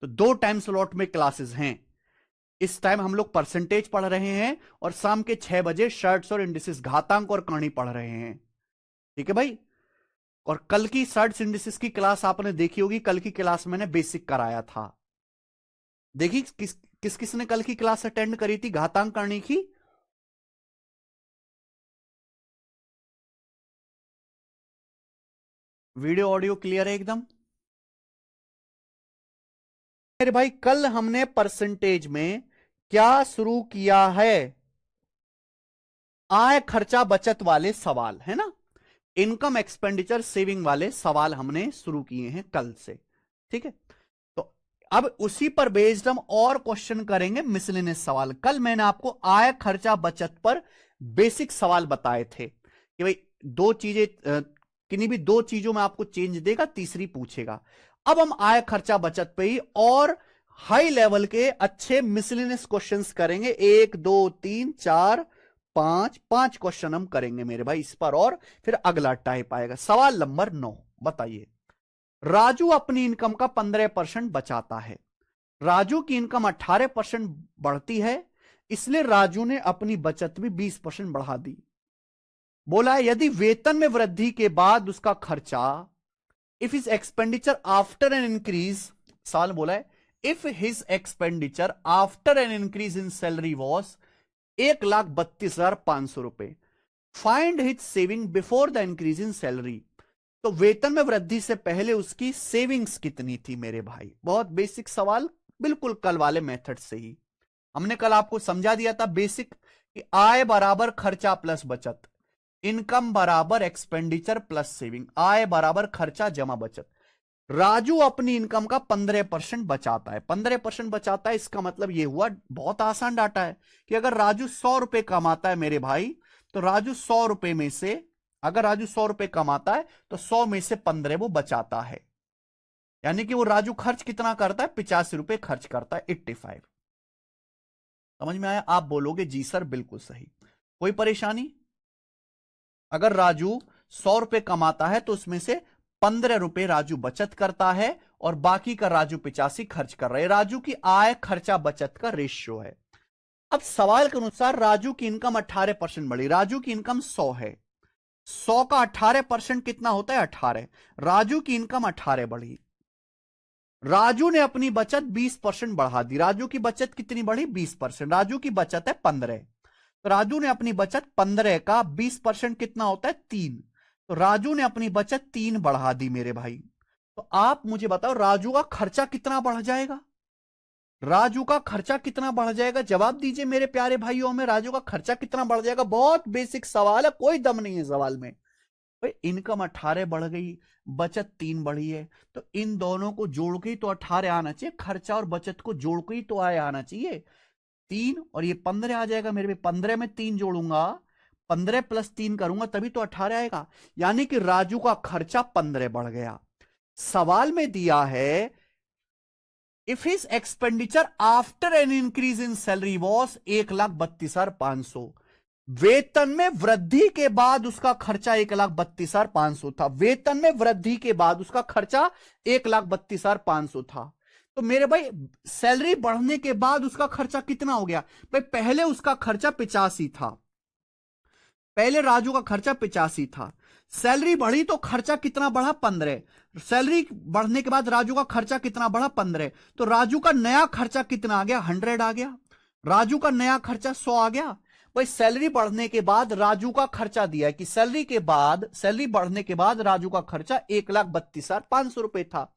तो 2 time slot में classes हैं। इस टाइम हम लोग परसेंटेज पढ़ रहे हैं और शाम के 6 बजे शर्ट्स और इंडिसेस घातांक और करणी पढ़ रहे हैं। ठीक है भाई। और कल की शर्ट्स इंडिसेस की क्लास आपने देखी होगी, कल की क्लास मैंने बेसिक कराया था। देखी किस किसने कल की क्लास अटेंड करी थी घातांक करणी की? वीडियो ऑडियो क्लियर है एकदम? मेरे भाई कल हमने परसेंटेज में क्या शुरू किया है? आय खर्चा बचत वाले सवाल है ना, इनकम एक्सपेंडिचर सेविंग वाले सवाल हमने शुरू किए हैं कल से। ठीक है, तो अब उसी पर बेस्ड हम और क्वेश्चन करेंगे मिसलेनियस सवाल। कल मैंने आपको आय खर्चा बचत पर बेसिक सवाल बताए थे कि भाई दो चीजें, किन्हीं भी दो चीजों में आपको चेंज देगा, तीसरी पूछेगा। अब हम आय खर्चा बचत पे ही और हाई लेवल के अच्छे मिसलेनियस क्वेश्चंस करेंगे। 1 2 3 4 5 5 क्वेश्चन हम करेंगे मेरे भाई इस पर, और फिर अगला टाइप आएगा। सवाल नंबर 9 बताइए। राजू अपनी इनकम का 15% बचाता है। राजू की इनकम 18% बढ़ती है, इसलिए राजू ने अपनी बचत भी 20% बढ़ा दी। बोला है यदि वेतन में वृद्धि के बाद उसका खर्चा, if his expenditure after an increase, सवाल बोला है if his expenditure after an increase in salary was 1,32,500 रुपए, find his saving before the increase in salary. तो वेतन में वृद्धि से पहले उसकी सेविंग्स कितनी थी मेरे भाई? बहुत बेसिक सवाल, बिल्कुल कल वाले मेथड से ही। हमने कल आपको समझा दिया था बेसिक कि आय बराबर खर्चा प्लस बचत, इनकम बराबर एक्सपेंडिचर प्लस सेविंग, आय बराबर खर्चा जमा बचत। राजू अपनी इनकम का 15% बचाता है। 15% बचाता है, इसका मतलब यह हुआ, बहुत आसान डाटा है कि अगर राजू 100 रुपए कमाता है मेरे भाई, तो राजू 100 रुपए में से, अगर राजू 100 रुपए कमाता है तो 100 में से 15 वो बचाता है। यानी कि वो राजू खर्च कितना करता है? 85 रुपए खर्च करता है, 85। समझ में आया? आप बोलोगे जी सर बिल्कुल सही। कोई परेशानी? अगर राजू 100 रुपए कमाता है तो उसमें से 15 रुपए राजू बचत करता है और बाकी का राजू 85 खर्च कर रहा है। राजू की आय खर्चा बचत का रेशियो है। अब सवाल के अनुसार राजू की इनकम 18% बढ़ी। राजू की इनकम 100 है, 100 का 18% कितना होता है? 18। राजू की इनकम 18 बढ़ी, राजू ने अपनी बचत 20% बढ़ा दी। राजू की बचत कितनी बढ़ी? 20%। राजू की बचत है 15, तो राजू ने अपनी बचत 15 का 20% कितना होता है? 3। तो राजू ने अपनी बचत 3 बढ़ा दी मेरे भाई। तो आप मुझे बताओ राजू का खर्चा कितना बढ़ जाएगा? राजू का खर्चा कितना बढ़ जाएगा? जवाब दीजिए मेरे प्यारे भाइयों में, राजू का खर्चा कितना बढ़ जाएगा? बहुत बेसिक सवाल है, कोई दम नहीं है सवाल में। भाई इनकम 18 बढ़ गई, बचत 3 बढ़ी है, तो इन दोनों को जोड़ के ही तो 18 आना चाहिए। खर्चा और बचत को जोड़ के ही तो आय आना चाहिए। 3 और ये 15 आ जाएगा मेरे में। 15 में 3 जोड़ूंगा, 15 प्लस 3 करूंगा तभी तो 18 आएगा। यानी कि राजू का खर्चा 15 बढ़ गया। सवाल में दिया है if his expenditure after an increase in salary was 1,32,500, वेतन में वृद्धि के बाद उसका खर्चा 1,32,500 था। वेतन में वृद्धि के बाद उसका खर्चा 1,32,500 था। तो मेरे भाई सैलरी बढ़ने के बाद उसका खर्चा कितना हो गया? भाई पहले उसका खर्चा 85 था, पहले राजू का खर्चा 85 था, सैलरी बढ़ी तो खर्चा कितना बढ़ा? 15। सैलरी बढ़ने के बाद राजू का खर्चा कितना बढ़ा? 15। तो राजू का नया खर्चा कितना आ गया? 100 आ गया। राजू का नया खर्चा 100 आ गया। भाई सैलरी बढ़ने के बाद राजू का खर्चा दिया है कि सैलरी बढ़ने के बाद राजू का खर्चा 1,32,500 रुपए था।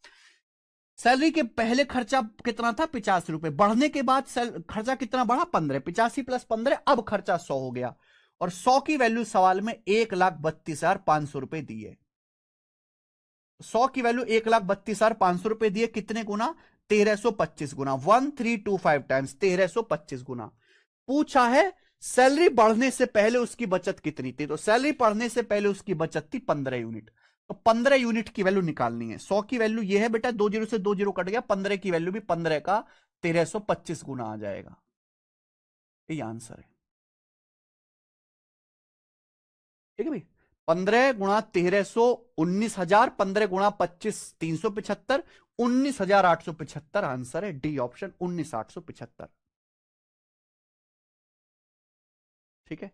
सैलरी के पहले खर्चा कितना था? 85 रुपए। बढ़ने के बाद खर्चा कितना बढ़ा? 15। 85 प्लस 15, अब खर्चा 100 हो गया। और 100 की वैल्यू सवाल में 1,32,500 रुपए दी है। 100 की वैल्यू 1,32,500 रुपए दी है। कितने गुना? 1325 गुना, 1325 टाइम्स 1325 गुना। पूछा है सैलरी बढ़ने से पहले उसकी बचत कितनी थी, तो सैलरी बढ़ने से पहले उसकी बचत थी 15 यूनिट। तो 15 यूनिट की वैल्यू निकालनी है। 100 की वैल्यू ये है बेटा, 2 जीरो से 2 जीरो कट गया, 15 की वैल्यू भी 15 का 1325 गुना आ जाएगा। ये आंसर है। ठीक है भाई, 15 गुणा 1300 19,000, 15 गुणा 25 375, 19,875 आंसर है डी ऑप्शन 19,875। ठीक है,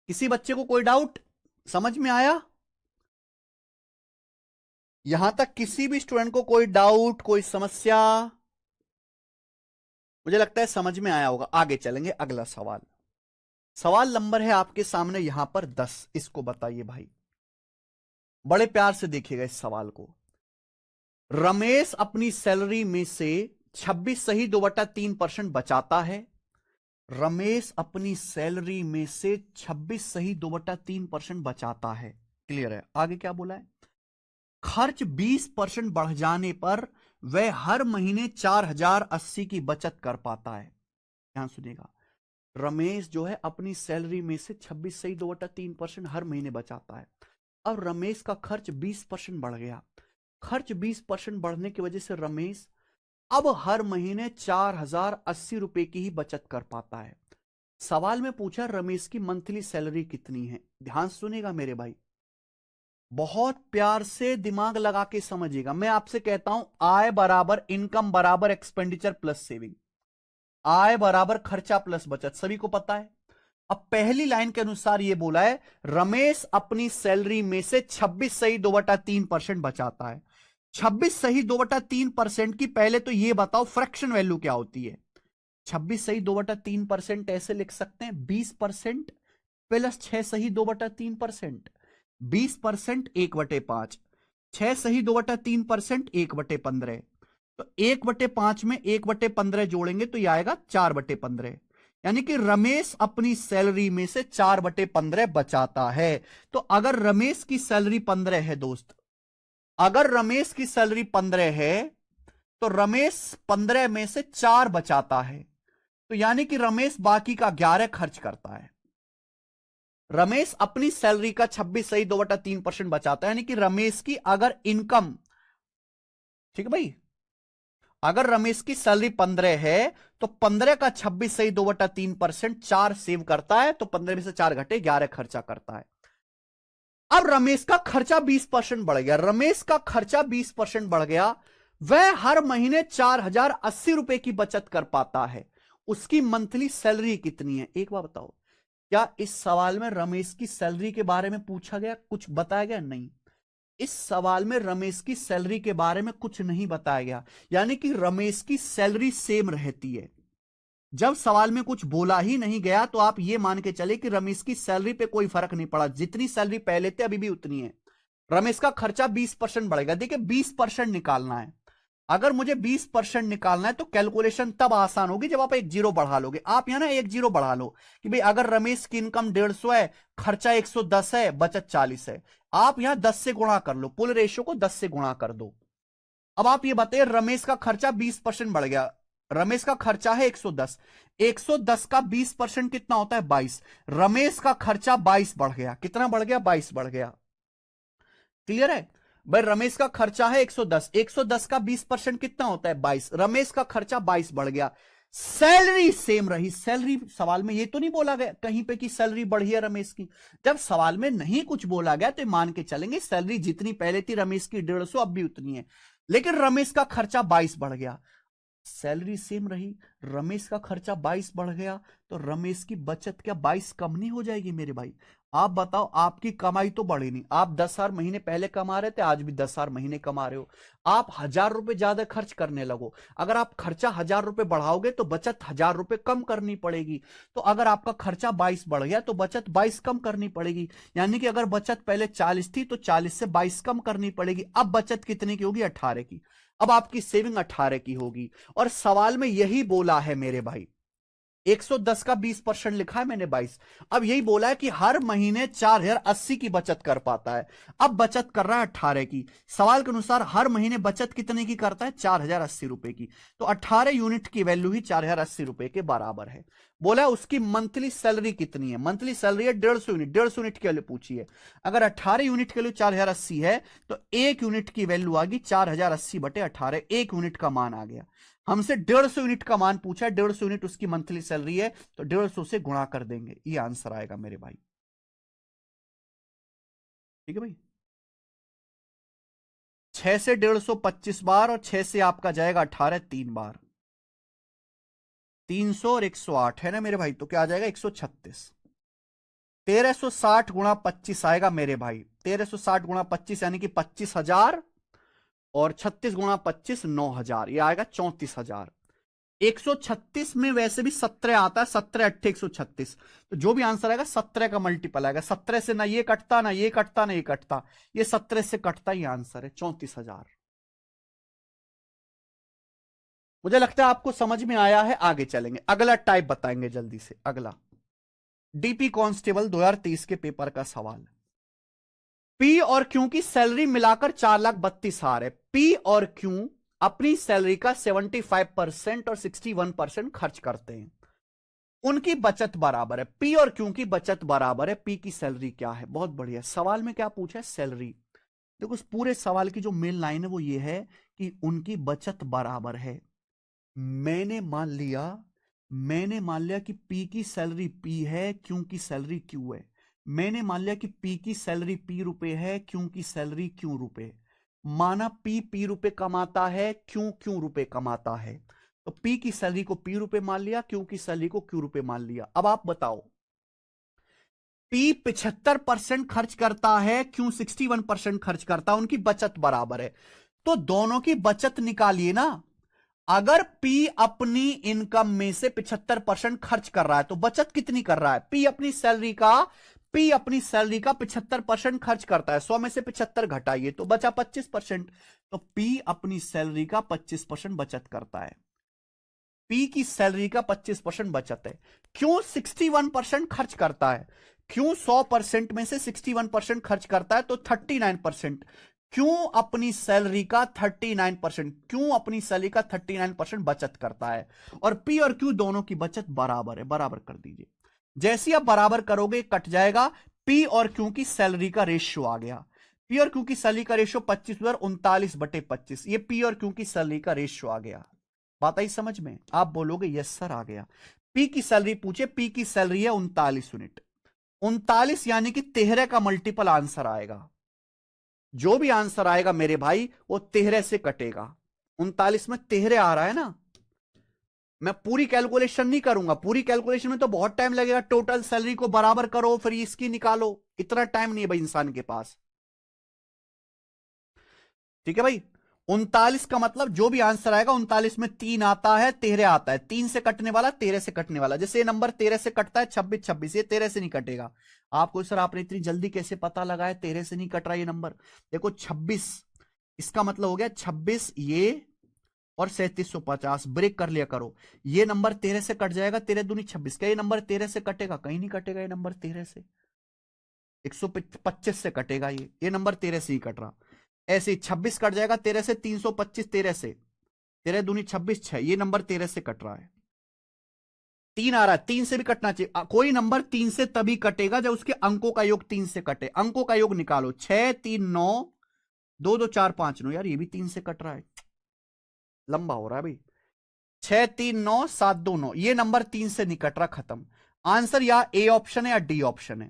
किसी बच्चे को कोई डाउट समझ में आया? यहां तक किसी भी स्टूडेंट को कोई डाउट, कोई समस्या? मुझे लगता है समझ में आया होगा। आगे चलेंगे, अगला सवाल। सवाल नंबर है आपके सामने यहां पर 10। इसको बताइए भाई, बड़े प्यार से देखिएगा इस सवाल को। रमेश अपनी सैलरी में से 26 सही 2/3% बचाता है। रमेश अपनी सैलरी में से 26 सही 2/3% बचाता है। क्लियर है? आगे क्या बोला है? खर्च 20% बढ़ जाने पर वह हर महीने 4,080 की बचत कर पाता है। ध्यान सुनिएगा, रमेश जो है अपनी सैलरी में से 26 सही 2/3% हर महीने बचाता है। अब रमेश का खर्च 20% बढ़ गया। खर्च 20% बढ़ने की वजह से रमेश अब हर महीने 4,080 रुपए की ही बचत कर पाता है। सवाल में पूछा रमेश की मंथली सैलरी कितनी है। ध्यान सुनिएगा मेरे भाई, बहुत प्यार से दिमाग लगा के समझिएगा। मैं आपसे कहता हूं, आय बराबर इनकम बराबर एक्सपेंडिचर प्लस सेविंग, आय बराबर खर्चा प्लस बचत, सभी को पता है। अब पहली लाइन के अनुसार यह बोला है रमेश अपनी सैलरी में से 26 सही 2/3% बचाता है। 26 सही 2/3% की पहले तो यह बताओ फ्रैक्शन वैल्यू क्या होती है। 26 सही 2/3% ऐसे लिख सकते हैं 20% प्लस 6 सही 2/3%, 20% 1/5, 6 सही 2/3% 1/15। तो 1/5 में 1/15 जोड़ेंगे तो यह आएगा 4/15। यानी कि रमेश अपनी सैलरी में से 4/15 बचाता है। तो अगर रमेश की सैलरी 15 है दोस्त, अगर रमेश की सैलरी 15 है तो रमेश 15 में से 4 बचाता है। तो यानी कि रमेश बाकी का 11 खर्च करता है। रमेश अपनी सैलरी का 26 सही 2/3% बचाता है। यानी कि रमेश की अगर इनकम, ठीक है भाई, अगर रमेश की सैलरी 15 है तो 15 का 26 सही 2/3% 4 सेव करता है। तो 15 में से 4 घटे 11 खर्चा करता है। अब रमेश का खर्चा 20% बढ़ गया। रमेश का खर्चा 20% बढ़ गया, वह हर महीने 4,080 रुपए की बचत कर पाता है। उसकी मंथली सैलरी कितनी है? एक बार बताओ, क्या इस सवाल में रमेश की सैलरी के बारे में पूछा गया, कुछ बताया गया? नहीं, इस सवाल में रमेश की सैलरी के बारे में कुछ नहीं बताया गया। यानी कि रमेश की सैलरी सेम रहती है। जब सवाल में कुछ बोला ही नहीं गया तो आप यह मान के चले कि रमेश की सैलरी पे कोई फर्क नहीं पड़ा, जितनी सैलरी पहले थे अभी भी उतनी है। रमेश का खर्चा 20% बढ़ेगा। देखिए 20% निकालना है, अगर मुझे 20% निकालना है तो कैलकुलेशन तब आसान होगी जब आप एक जीरो बढ़ा लोगे। आप यहां ना एक जीरो बढ़ा लो कि भाई अगर रमेश की इनकम 150 है, खर्चा 110 है, बचत 40 है। आप यहां 10 से गुणा कर लो, पुल रेशियो को 10 से गुणा कर दो। अब आप ये बताइए, रमेश का खर्चा 20% बढ़ गया। रमेश का खर्चा है 110, 110 का 20% कितना होता है? 22। रमेश का खर्चा 22 बढ़ गया। कितना बढ़ गया? 22 बढ़ गया। क्लियर है भाई? रमेश का खर्चा है 110, 110 का 20% कितना होता है? 22। रमेश का खर्चा 22 बढ़ गया, सैलरी सेम रही। सैलरी, सवाल में ये तो नहीं बोला गया कहीं पे कि सैलरी बढ़ी है रमेश की। जब सवाल में नहीं कुछ बोला गया तो मान के चलेंगे सैलरी जितनी पहले थी रमेश की 150 अब भी उतनी है। लेकिन रमेश का खर्चा 22 बढ़ गया, सैलरी सेम रही, रमेश का खर्चा 22 बढ़ गया, तो रमेश की बचत क्या 22 कम नहीं हो जाएगी मेरे भाई? आप बताओ, आपकी कमाई तो बढ़ी नहीं। आप 10,000 महीने पहले कमा रहे थे, आज भी 10,000 महीने कमा रहे हो। आप 1,000 रुपए ज्यादा खर्च करने लगो। अगर आप खर्चा 1,000 रुपए बढ़ाओगे तो बचत 1,000 रुपए कम करनी पड़ेगी। तो अगर आपका खर्चा 22 बढ़ गया तो बचत 22 कम करनी पड़ेगी। यानी कि अगर बचत पहले 40 थी तो 40 से 22 कम करनी पड़ेगी। अब बचत कितने की होगी? 18 की। अब आपकी सेविंग 18 की होगी। और सवाल में यही बोला है मेरे भाई, 110 का 20% लिखा है मैंने 22। अब यही बोला है कि हर महीने 4,080 की बचत कर पाता है। अब बचत कर रहा है 18 की। सवाल के अनुसार हर महीने बचत कितने की करता है? 4,080 रुपए की। तो 18 यूनिट की वैल्यू ही 4,080 रुपए के बराबर है। बोला है उसकी मंथली सैलरी कितनी है? मंथली सैलरी है 150 यूनिट। 150 यूनिट के लिए पूछी है। अगर 18 यूनिट के लिए 4,080 है तो 1 यूनिट की वैल्यू आ गई 4,080 बटे 18, 1 यूनिट का मान आ गया। हमसे 150 यूनिट का मान पूछा है, 150 यूनिट उसकी मंथली सैलरी है, तो 150 से गुणा कर देंगे, ये आंसर आएगा मेरे भाई। ठीक है भाई, 6 से 150 25 बार, और 6 से आपका जाएगा 18 3 बार, 300 और 108 है ना मेरे भाई, तो क्या आ जाएगा 136। 1360 गुणा 25 आएगा मेरे भाई, 1360 गुणा 25 यानी कि 25,000, और 36 गुणा 25 9,000, ये आएगा 34,000। 136 में वैसे भी 17 आता है, 17 अट्ठे 136, तो जो भी आंसर आएगा 17 का मल्टीपल आएगा। 17 से ना ये कटता, ना ये कटता, ना ये कटता, ये 17 से कटता ही आंसर है 34,000। मुझे लगता है आपको समझ में आया है, आगे चलेंगे, अगला टाइप बताएंगे जल्दी से। अगला डीपी कांस्टेबल 2023 के पेपर का सवाल, पी और क्यू की सैलरी मिलाकर 4,32,000 है। पी और क्यू अपनी सैलरी का 75% और 61% खर्च करते हैं, उनकी बचत बराबर है। पी और क्यू की बचत बराबर है, पी की सैलरी क्या है? बहुत बढ़िया, सवाल में क्या पूछा है? सैलरी। देखो इस पूरे सवाल की जो मेन लाइन है वो ये है कि उनकी बचत बराबर है। मैंने मान लिया कि पी की सैलरी पी है, क्यू की सैलरी क्यू है। मैंने मान लिया कि पी की सैलरी पी रुपए है, क्यू की सैलरी क्यू रुपए। माना पी रुपए कमाता है, क्यू रुपए कमाता है, तो पी की सैलरी को पी रुपए मान लिया, क्यू की सैलरी को क्यू रुपए मान लिया। अब आप बताओ, पी 75% खर्च करता है, क्यू 61% खर्च करता है, उनकी बचत बराबर है, तो दोनों की बचत निकालिए ना। अगर पी अपनी इनकम में से 75% खर्च कर रहा है तो बचत कितनी कर रहा है? पी अपनी सैलरी का 75% खर्च करता है, 100 में से 75 घटाइए तो बचा 25%, तो पी अपनी सैलरी का 25% बचत करता है। पी की सैलरी का 25% बचत है। क्यों 61% खर्च करता है? क्यों 100% में से 61% खर्च करता है, तो 39%। क्यों अपनी सैलरी का 39%, क्यों अपनी सैलरी का 39% बचत करता है, और पी और क्यू दोनों की बचत बराबर है, बराबर कर दीजिए। जैसे आप बराबर करोगे कट जाएगा, पी और क्यू की सैलरी का रेशियो आ गया। पी और क्यू की सैलरी का रेशियो 25/39/25, ये पी और क्यू की सैलरी का रेशियो आ गया। बात आई समझ में? आप बोलोगे यस सर आ गया। पी की सैलरी पूछे, पी की सैलरी है 39 यूनिट, 39 यानी कि 13 का मल्टीपल आंसर आएगा। जो भी आंसर आएगा मेरे भाई वो 13 से कटेगा। 39 में 13 आ रहा है ना, मैं पूरी कैलकुलेशन नहीं करूंगा, पूरी कैलकुलेशन में तो बहुत टाइम लगेगा। टोटल सैलरी को बराबर करो फिर इसकी निकालो, इतना टाइम नहीं है भाई इंसान के पास। ठीक है भाई, 39 का मतलब जो भी आंसर आएगा, 39 में 3 आता है, 13 आता है, 3 से कटने वाला, 13 से कटने वाला। जैसे ये नंबर 13 से कटता है 26 26, ये 13 से नहीं कटेगा। आपको सर आपने इतनी जल्दी कैसे पता लगाया 13 से नहीं कट रहा ये नंबर? देखो 26, इसका मतलब हो गया 26 ये, और 3750 ब्रेक कर लिया करो। ये नंबर 13 से कट जाएगा, 13 दूनी 26, क्या ये नंबर 13 से कटेगा? कहीं नहीं कटेगा ये नंबर 13 से, 125 से कटेगा ये नंबर 13 से ही कट रहा। ऐसे ही 26 कट जाएगा 13 से, 325 13 से, 13 दूनी 26 6, ये नंबर 13 से कट रहा है। 3 आ रहा है, 3 से भी कटना चाहिए। कोई नंबर 3 से तभी कटेगा जब उसके अंकों का योग 3 से कटे। अंकों का योग निकालो, 6 3 9, 2 2 4 5 9, यार ये भी 3 से कट रहा है, लंबा हो रहा है भाई। 6 3 9 7 2 9, ये नंबर 3 से नहीं कट रहा, खत्म। आंसर या ए ऑप्शन है या डी ऑप्शन है।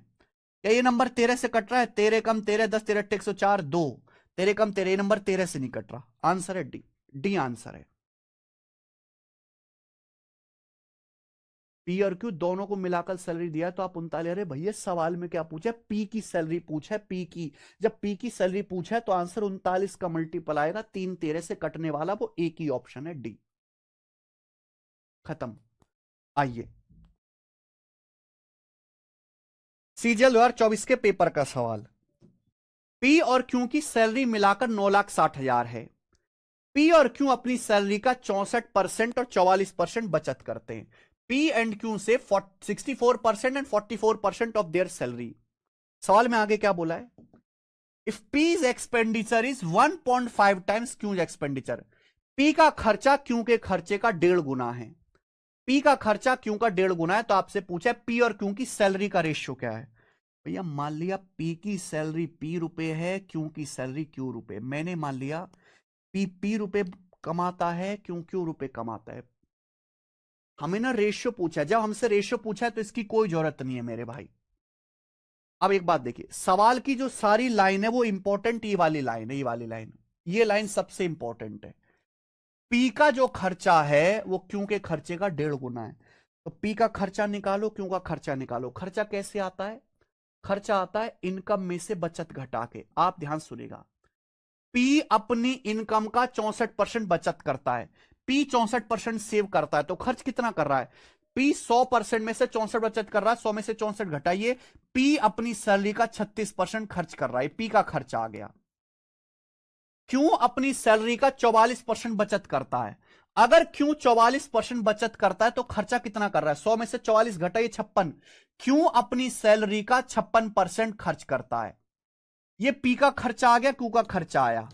क्या ये नंबर 13 से कट रहा है? 13 कम 13 10 13 104 2, 13 कम 13, ये नंबर 13 से नहीं कट रहा। आंसर है डी, डी आंसर है। पी और क्यू दोनों को मिलाकर सैलरी दिया तो आप 39, अरे भैया सवाल में क्या पूछा? पी की सैलरी पूछा है, पी की। जब पी की सैलरी पूछा है तो आंसर 39 का मल्टीपल आएगा, 3 13 से कटने वाला, वो एक ही ऑप्शन है डी, खत्म। आइए सीजीएल 2024 के पेपर का सवाल, पी और क्यू की सैलरी मिलाकर 9,60,000 है। पी और क्यू अपनी सैलरी का 64% और 44% बचत करते हैं। पी एंड क्यू से 64% एंड 44% ऑफ देयर सैलरी। सवाल में आगे क्या बोला है? If P's expenditure is 1.5 times Q's expenditure, P का खर्चा क्यू के खर्चे का 1.5 गुना है। पी का खर्चा क्यू का 1.5 गुना है, तो आपसे पूछा है पी और क्यू की सैलरी का रेशियो क्या है। भैया मान लिया पी की सैलरी पी रुपए है, क्यू की सैलरी क्यू रुपए। मैंने मान लिया पी रुपए कमाता है, क्यों रुपए कमाता है। हमें ना रेशियो पूछा है, जब हमसे रेशियो पूछा है तो इसकी कोई जरूरत नहीं है मेरे भाई। अब एक बात देखिए, सवाल की जो सारी लाइन है वो इंपॉर्टेंट ये वाली लाइन है, ये वाली लाइन, ये लाइन सबसे इंपॉर्टेंट है। पी का जो खर्चा है वो क्यू के खर्चे का 1.5 गुना है। तो पी का खर्चा निकालो, क्यू का खर्चा निकालो। खर्चा कैसे आता है? खर्चा आता है इनकम में से बचत घटा के। आप ध्यान सुनेगा, पी अपनी इनकम का 64% बचत करता है, पी 64% सेव करता है, तो खर्च कितना कर रहा है? पी 100% में से 64 बचत कर रहा है, 100 में से 64 घटाइए, पी अपनी सैलरी का 36% खर्च कर रहा है, पी का खर्चा आ गया। क्यों अपनी सैलरी का 44% बचत करता है? अगर क्यों 44% बचत करता है तो खर्चा कितना कर रहा है? 100 में से 44 घटाइए 56, क्यों अपनी सैलरी का 56% खर्च करता है। ये पी का खर्चा आ गया, क्यू का खर्चा आया।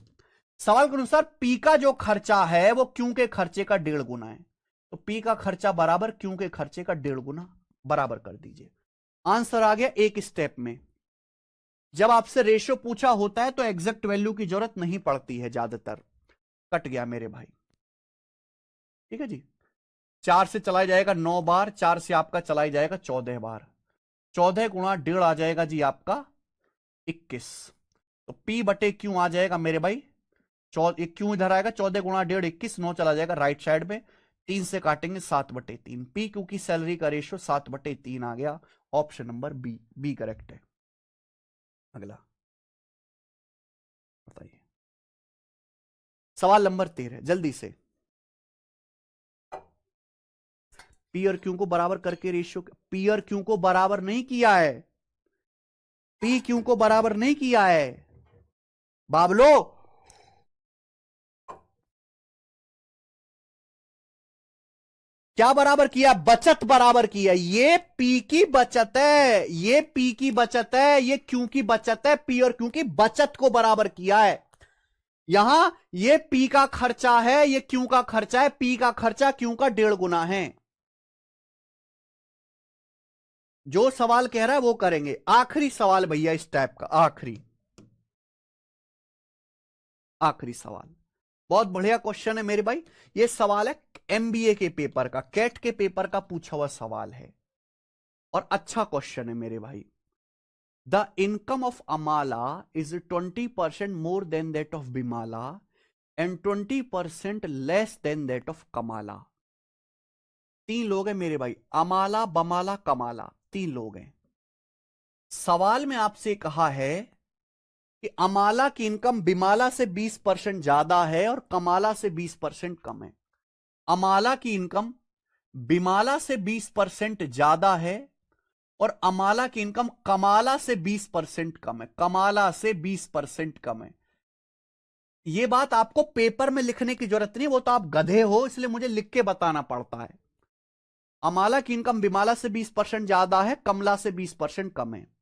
सवाल के अनुसार पी का जो खर्चा है वो क्यू के खर्चे का 1.5 गुना है, तो पी का खर्चा बराबर क्यू के खर्चे का 1.5 गुना, बराबर कर दीजिए। आंसर आ गया एक स्टेप में। जब आपसे रेशियो पूछा होता है तो एग्जैक्ट वैल्यू की जरूरत नहीं पड़ती है ज्यादातर। कट गया मेरे भाई, ठीक है जी। 4 से चला जाएगा 9 बार, 4 से आपका चला जाएगा 14 बार, 14 गुणा 1.5 आ जाएगा जी आपका 21। तो पी बटे क्यू आ जाएगा मेरे भाई, क्यों इधर आएगा, 14 गुणा 1.5 21, 9 चला जाएगा राइट साइड में, 3 से काटेंगे 7/3। पी क्यू की सैलरी का रेशियो 7/3 आ गया। Option number B, B correct है। अगला बताइए, सवाल नंबर 13 जल्दी से। पी और क्यू को बराबर करके रेशियो, पी और क्यू को बराबर नहीं किया है, पी क्यू को बराबर नहीं किया है बाबलो। क्या बराबर किया? बचत बराबर किया। ये पी की बचत है, ये पी की बचत है, ये क्यू की बचत है, पी और क्यू की बचत को बराबर किया है। यहां ये पी का खर्चा है, ये क्यू का खर्चा है, पी का खर्चा क्यू का 1.5 गुना है। जो सवाल कह रहा है वो करेंगे। आखिरी सवाल भैया इस टाइप का, आखिरी आखिरी सवाल, बहुत बढ़िया क्वेश्चन है मेरे भाई। ये सवाल है एमबीए के पेपर का, कैट के पेपर का पूछा हुआ सवाल है और अच्छा क्वेश्चन है मेरे भाई। The income of Amala is 20% more than that of Bimala and 20% less than that of Kamala. 3 लोग हैं मेरे भाई, अमाला बमाला कमाला, 3 लोग हैं। सवाल में आपसे कहा है कि अमाला की इनकम बिमाला से 20% ज्यादा है और कमाला से 20% कम है। अमाला की इनकम बिमाला से 20% ज्यादा है और अमाला की इनकम कमाला से 20% कम है, कमाला से 20% कम है। यह बात आपको पेपर में लिखने की जरूरत नहीं, वो तो आप गधे हो इसलिए मुझे लिख के बताना पड़ता है। अमाला की इनकम बिमाला से 20% ज्यादा है, कमला से 20% कम है।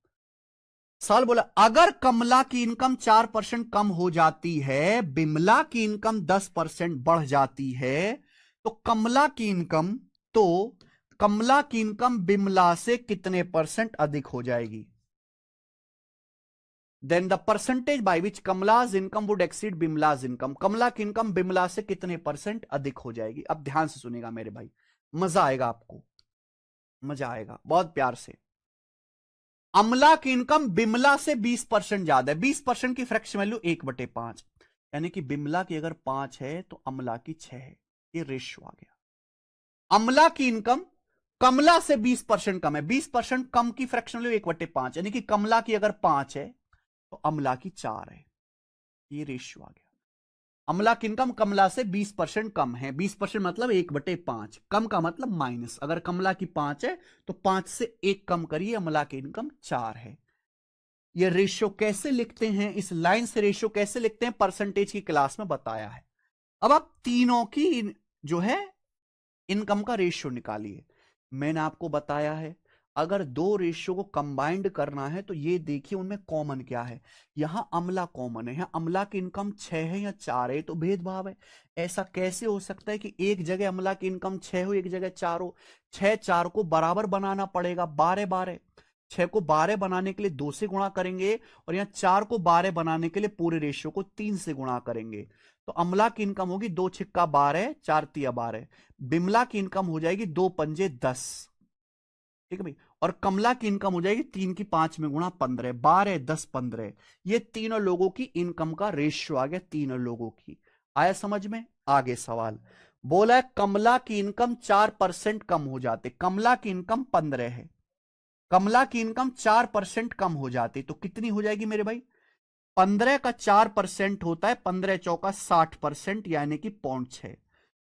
सवाल बोला, अगर कमला की इनकम 4% कम हो जाती है, बिमला की इनकम 10% बढ़ जाती है, तो कमला की इनकम बिमला से कितने परसेंट अधिक हो जाएगी? Then the percentage by which Kamala's income would exceed Bimala's income, Kamala की इनकम बिमला से कितने परसेंट अधिक हो जाएगी? अब ध्यान से सुनेगा मेरे भाई, मजा आएगा आपको, मजा आएगा बहुत प्यार से। अमला की इनकम बिमला से 20% ज्यादा है, 20% की फ्रैक्शन वैल्यू 1/5, यानी कि बिमला की अगर 5 है तो अमला की 6 है। ये रेशियो आ गया। अमला की इनकम कमला से 20% कम है, 20% कम की फ्रैक्शन वैल्यू 1/5, यानी कि कमला की अगर 5 है तो अमला की 4 है। ये रेशियो आ गया। अमला की इनकम कमला से 20% कम है, 20% मतलब 1/5, कम का मतलब माइनस। अगर कमला की 5 है तो 5 से 1 कम करिए, अमला की इनकम 4 है। ये रेशियो कैसे लिखते हैं, इस लाइन से रेशियो कैसे लिखते हैं, परसेंटेज की क्लास में बताया है। अब आप तीनों की जो है इनकम का रेशियो निकालिए। मैंने आपको बताया है अगर 2 रेशियो को कंबाइंड करना है तो ये देखिए उनमें कॉमन क्या है। यहां अमला कॉमन है, यहां अमला की इनकम 6 है या 4 है, तो भेदभाव है। ऐसा कैसे हो सकता है कि एक जगह अमला की इनकम 6 हो, एक जगह 4 हो? 6 4 को बराबर बनाना पड़ेगा, 12 12, 6 को 12 बनाने के लिए 2 से गुणा करेंगे और यहां 4 को 12 बनाने के लिए पूरे रेशियो को 3 से गुणा करेंगे। तो अमला की इनकम होगी 2 छिक्का 12, 4 तिया 12। बिमला की इनकम हो जाएगी 2 पंजे 10। ठीक है भाई। और कमला की इनकम हो जाएगी 3 की 5 में गुणा 15, 12 10 15। ये तीनों लोगों की इनकम का रेशियो आ गया, तीनों लोगों की। आया समझ में? आगे सवाल बोला है कमला की इनकम 4% कम हो जाते। कमला की इनकम 15 है, कमला की इनकम 4% कम हो जाती तो कितनी हो जाएगी मेरे भाई? 15 का 4% होता है 15 चौका 60%, यानी कि 0.6।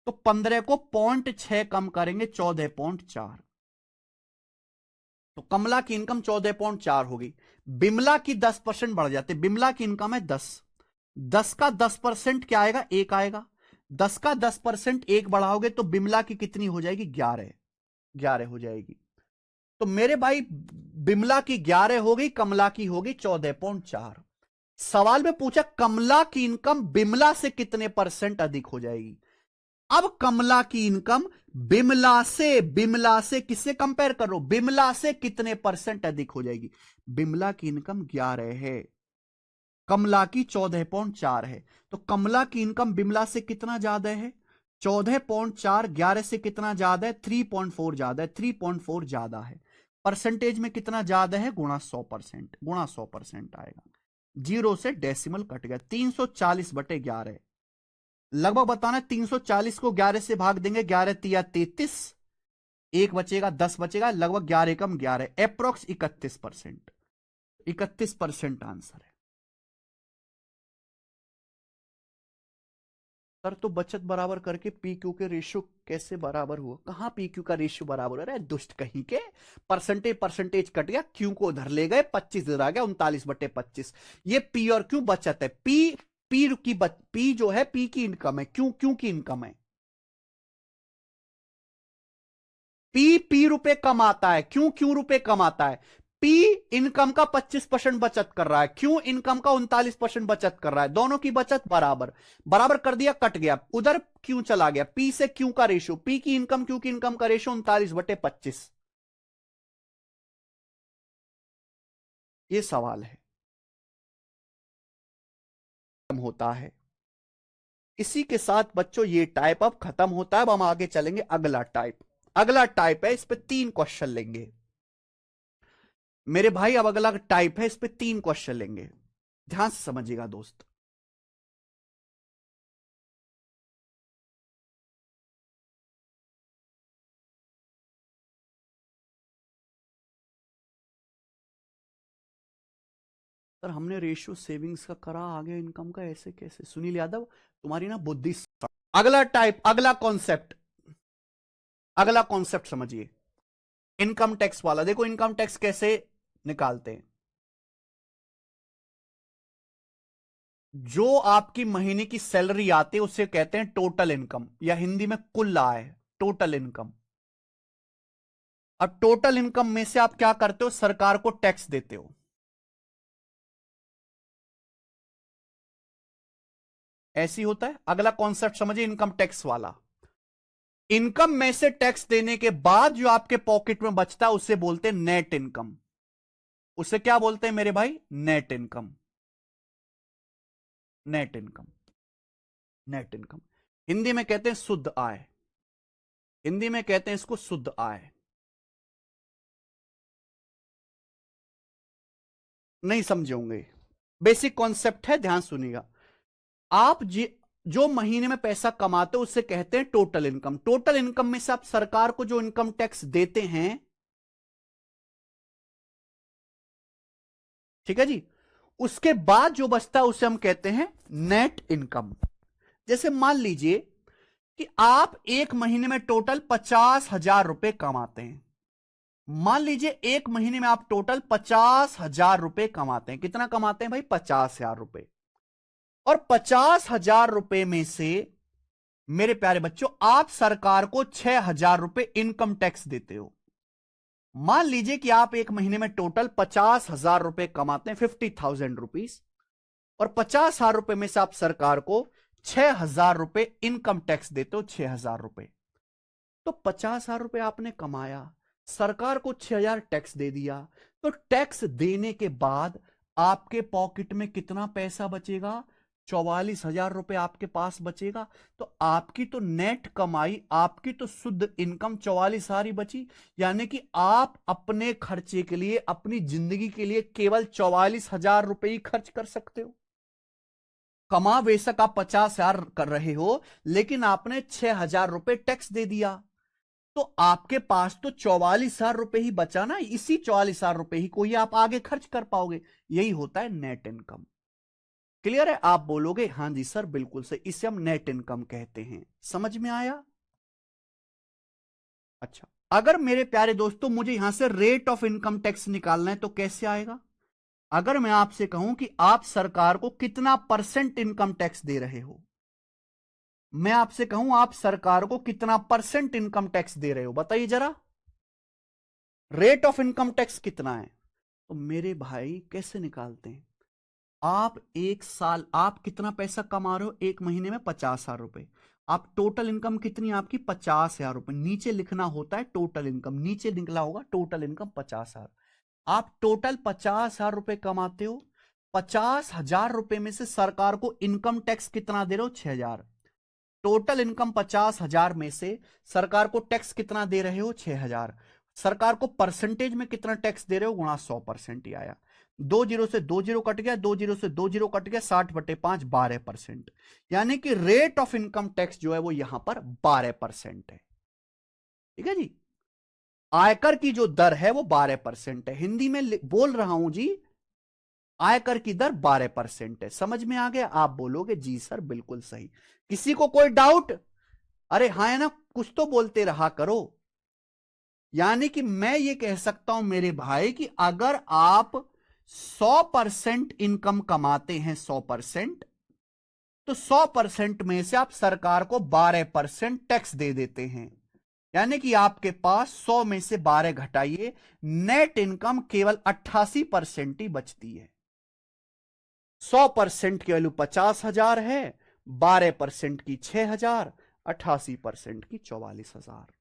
तो 15 को 0.6 कम करेंगे 14.4। तो कमला की इनकम 14.4 होगी। बिमला की 10% बढ़ जाते। बिमला की इनकम है 10, 10 का 10% क्या आएगा? 1 आएगा। 10 का 10% 1 बढ़ाओगे तो बिमला की कितनी हो जाएगी? 11, 11 हो जाएगी। तो मेरे भाई बिमला की 11 हो गई, कमला की होगी 14.4। सवाल में पूछा कमला की इनकम बिमला से कितने परसेंट अधिक हो जाएगी। अब कमला की इनकम बिमला से किससे कंपेयर करो? बिमला से कितने परसेंट अधिक हो जाएगी? बिमला की इनकम 11 है, कमला की 14.4 है। तो कमला की इनकम बिमला से कितना ज्यादा है? 14.4 11 से कितना ज्यादा है? 3.4 ज्यादा है, 3.4 ज्यादा है। परसेंटेज में कितना ज्यादा है? गुणा 100%, गुणा 100% आएगा। जीरो से डेसिमल कट गया। 340/11 लगभग बताना। 340 को 11 से भाग देंगे, 11 तिया 33, 1 बचेगा, 10 बचेगा, लगभग 11 कम 11, अप्रोक्स 31%। 31% आंसर है। सर तो बचत बराबर करके पी क्यू के रेशियो कैसे बराबर हुआ? कहां पी क्यू का रेशियो बराबर हो रहा है? दुष्ट कहीं के। परसेंटेज परसेंटेज कट गया, क्यू को उधर ले गए, 25 इधर आ गया, 39/25। ये पी और क्यू बचत है। पी जो है पी की इनकम है, क्यू की इनकम है। पी रुपए कमाता है, क्यू रुपए कमाता है। पी इनकम का 25% बचत कर रहा है, क्यू इनकम का 39% बचत कर रहा है। दोनों की बचत बराबर, बराबर कर दिया, कट गया, उधर क्यू चला गया। पी से क्यू का रेशियो, पी की इनकम क्यू की इनकम का रेशियो 39/25। ये सवाल है होता है। इसी के साथ बच्चों ये टाइप अब खत्म होता है। अब हम आगे चलेंगे अगला टाइप। अगला टाइप है, इस पे 3 क्वेश्चन लेंगे मेरे भाई। अब अगला टाइप है, इस पे 3 क्वेश्चन लेंगे, ध्यान से समझिएगा दोस्त। सर हमने रेशियो सेविंग्स का करा, आगे इनकम का ऐसे कैसे? सुनील यादव तुम्हारी ना बुद्धि। अगला टाइप, अगला कॉन्सेप्ट समझिए, इनकम टैक्स वाला। देखो इनकम टैक्स कैसे निकालते हैं। जो आपकी महीने की सैलरी आती है उसे कहते हैं टोटल इनकम, या हिंदी में कुल आय, टोटल इनकम। अब टोटल इनकम में से आप क्या करते हो? सरकार को टैक्स देते हो। ऐसी होता है। अगला कॉन्सेप्ट समझिए, इनकम टैक्स वाला। इनकम में से टैक्स देने के बाद जो आपके पॉकेट में बचता है उसे बोलते हैं नेट इनकम। उसे क्या बोलते हैं मेरे भाई? Net income. Net income, net income. Hindi में कहते हैं शुद्ध आय, हिंदी में कहते हैं इसको शुद्ध आय। नहीं समझे होंगे, बेसिक कॉन्सेप्ट है, ध्यान सुनिएगा। आप जो महीने में पैसा कमाते हो उसे कहते हैं टोटल इनकम। टोटल इनकम में से आप सरकार को जो इनकम टैक्स देते हैं, ठीक है जी, उसके बाद जो बचता है उसे हम कहते हैं नेट इनकम। जैसे मान लीजिए कि आप एक महीने में टोटल 50,000 रुपए कमाते हैं। मान लीजिए एक महीने में आप टोटल 50,000 रुपए कमाते हैं। कितना कमाते हैं भाई? 50,000 रुपए। और 50,000 रुपए में से मेरे प्यारे बच्चों आप सरकार को 6,000 रुपए इनकम टैक्स देते हो। मान लीजिए कि आप एक महीने में टोटल 50,000 रुपए कमाते हैं, 50,000 रुपीज, और 50,000 रुपए में से आप सरकार को 6,000 रुपए इनकम टैक्स देते हो, 6,000 रुपए। तो 50,000 रुपए आपने कमाया, सरकार को 6,000 टैक्स दे दिया, तो टैक्स देने के बाद आपके पॉकेट में कितना पैसा बचेगा? 44,000 रुपए आपके पास बचेगा। तो आपकी तो नेट कमाई, आपकी तो शुद्ध इनकम 44,000 ही बची। यानी कि आप अपने खर्चे के लिए, अपनी जिंदगी के लिए केवल 44,000 रुपए ही खर्च कर सकते हो। कमा बेशक आप 50,000 कर रहे हो, लेकिन आपने 6,000 रुपए टैक्स दे दिया, तो आपके पास तो 44,000 रुपए ही बचा ना। इसी 44,000 रुपए ही को ही आप आगे खर्च कर पाओगे। यही होता है नेट इनकम। क्लियर है? आप बोलोगे हां जी सर बिल्कुल से, इसे हम नेट इनकम कहते हैं। समझ में आया? अच्छा, अगर मेरे प्यारे दोस्तों मुझे यहां से रेट ऑफ इनकम टैक्स निकालना है तो कैसे आएगा? अगर मैं आपसे कहूं कि आप सरकार को कितना परसेंट इनकम टैक्स दे रहे हो, मैं आपसे कहूं आप सरकार को कितना परसेंट इनकम टैक्स दे रहे हो, बताइए जरा। रेट ऑफ इनकम टैक्स कितना है? तो मेरे भाई कैसे निकालते हैं? आप एक साल आप कितना पैसा कमा रहे हो? एक महीने में 50,000 रुपए। आप टोटल इनकम कितनी आपकी? 50,000 रुपए। नीचे लिखना होता है टोटल इनकम, नीचे निकला होगा टोटल इनकम 50,000। आप टोटल 50,000 रुपए कमाते हो। 50,000 रुपए में से सरकार को इनकम टैक्स कितना दे रहे हो? 6,000। टोटल इनकम 50,000 में से सरकार को टैक्स कितना दे रहे हो? 6,000। सरकार को परसेंटेज में कितना टैक्स दे रहे हो? गुणा 100% ही आया। 2 जीरो से 2 जीरो कट गया, 2 जीरो से 2 जीरो कट गया, 60/5 12%। यानी कि रेट ऑफ इनकम टैक्स जो है वो यहां पर 12% है। ठीक है जी, आयकर की जो दर है वो 12% है। हिंदी में बोल रहा हूं जी, आयकर की दर 12% है। समझ में आ गया? आप बोलोगे जी सर बिल्कुल सही। किसी को कोई डाउट? अरे हाँ है ना, कुछ तो बोलते रहा करो। यानी कि मैं ये कह सकता हूं मेरे भाई कि अगर आप 100% इनकम कमाते हैं, 100%, तो 100% में से आप सरकार को 12% टैक्स दे देते हैं। यानी कि आपके पास 100 में से 12 घटाइए, नेट इनकम केवल 88% ही बचती है। 100% की वैल्यू 50,000 है, 12% की 6,000, 88% की 44,000।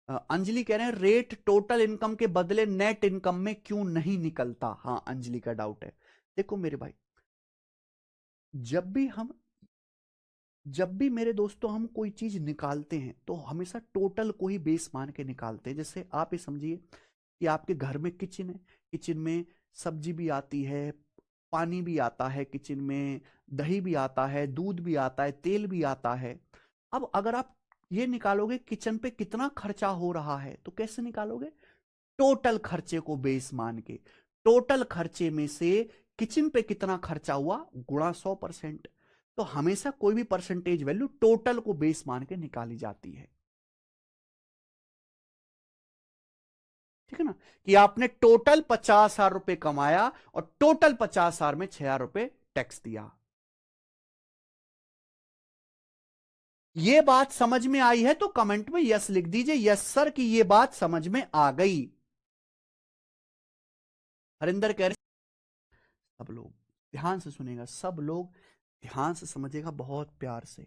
अंजलि कह रहे हैं रेट टोटल इनकम के बदले नेट इनकम में क्यों नहीं निकलता? हाँ, अंजलि का डाउट है। देखो मेरे भाई, जब भी मेरे दोस्तों हम कोई चीज निकालते हैं तो हमेशा टोटल को ही बेस मान के निकालते हैं। जैसे आप ये समझिए कि आपके घर में किचन है, किचन में सब्जी भी आती है, पानी भी आता है, किचन में दही भी आता है, दूध भी आता है, तेल भी आता है। अब अगर आप ये निकालोगे किचन पे कितना खर्चा हो रहा है, तो कैसे निकालोगे? टोटल खर्चे को बेस मान के। टोटल खर्चे में से किचन पे कितना खर्चा हुआ गुणा 100%। तो हमेशा कोई भी परसेंटेज वैल्यू टोटल को बेस मान के निकाली जाती है। ठीक है ना, कि आपने टोटल 50,000 रुपए कमाया और टोटल 50,000 में 6,000 रुपए टैक्स दिया। ये बात समझ में आई है तो कमेंट में यस लिख दीजिए, यस सर कि ये बात समझ में आ गई। हरिंदर कह रहे सब लोग ध्यान से सुनेगा, सब लोग ध्यान से समझेगा, बहुत प्यार से।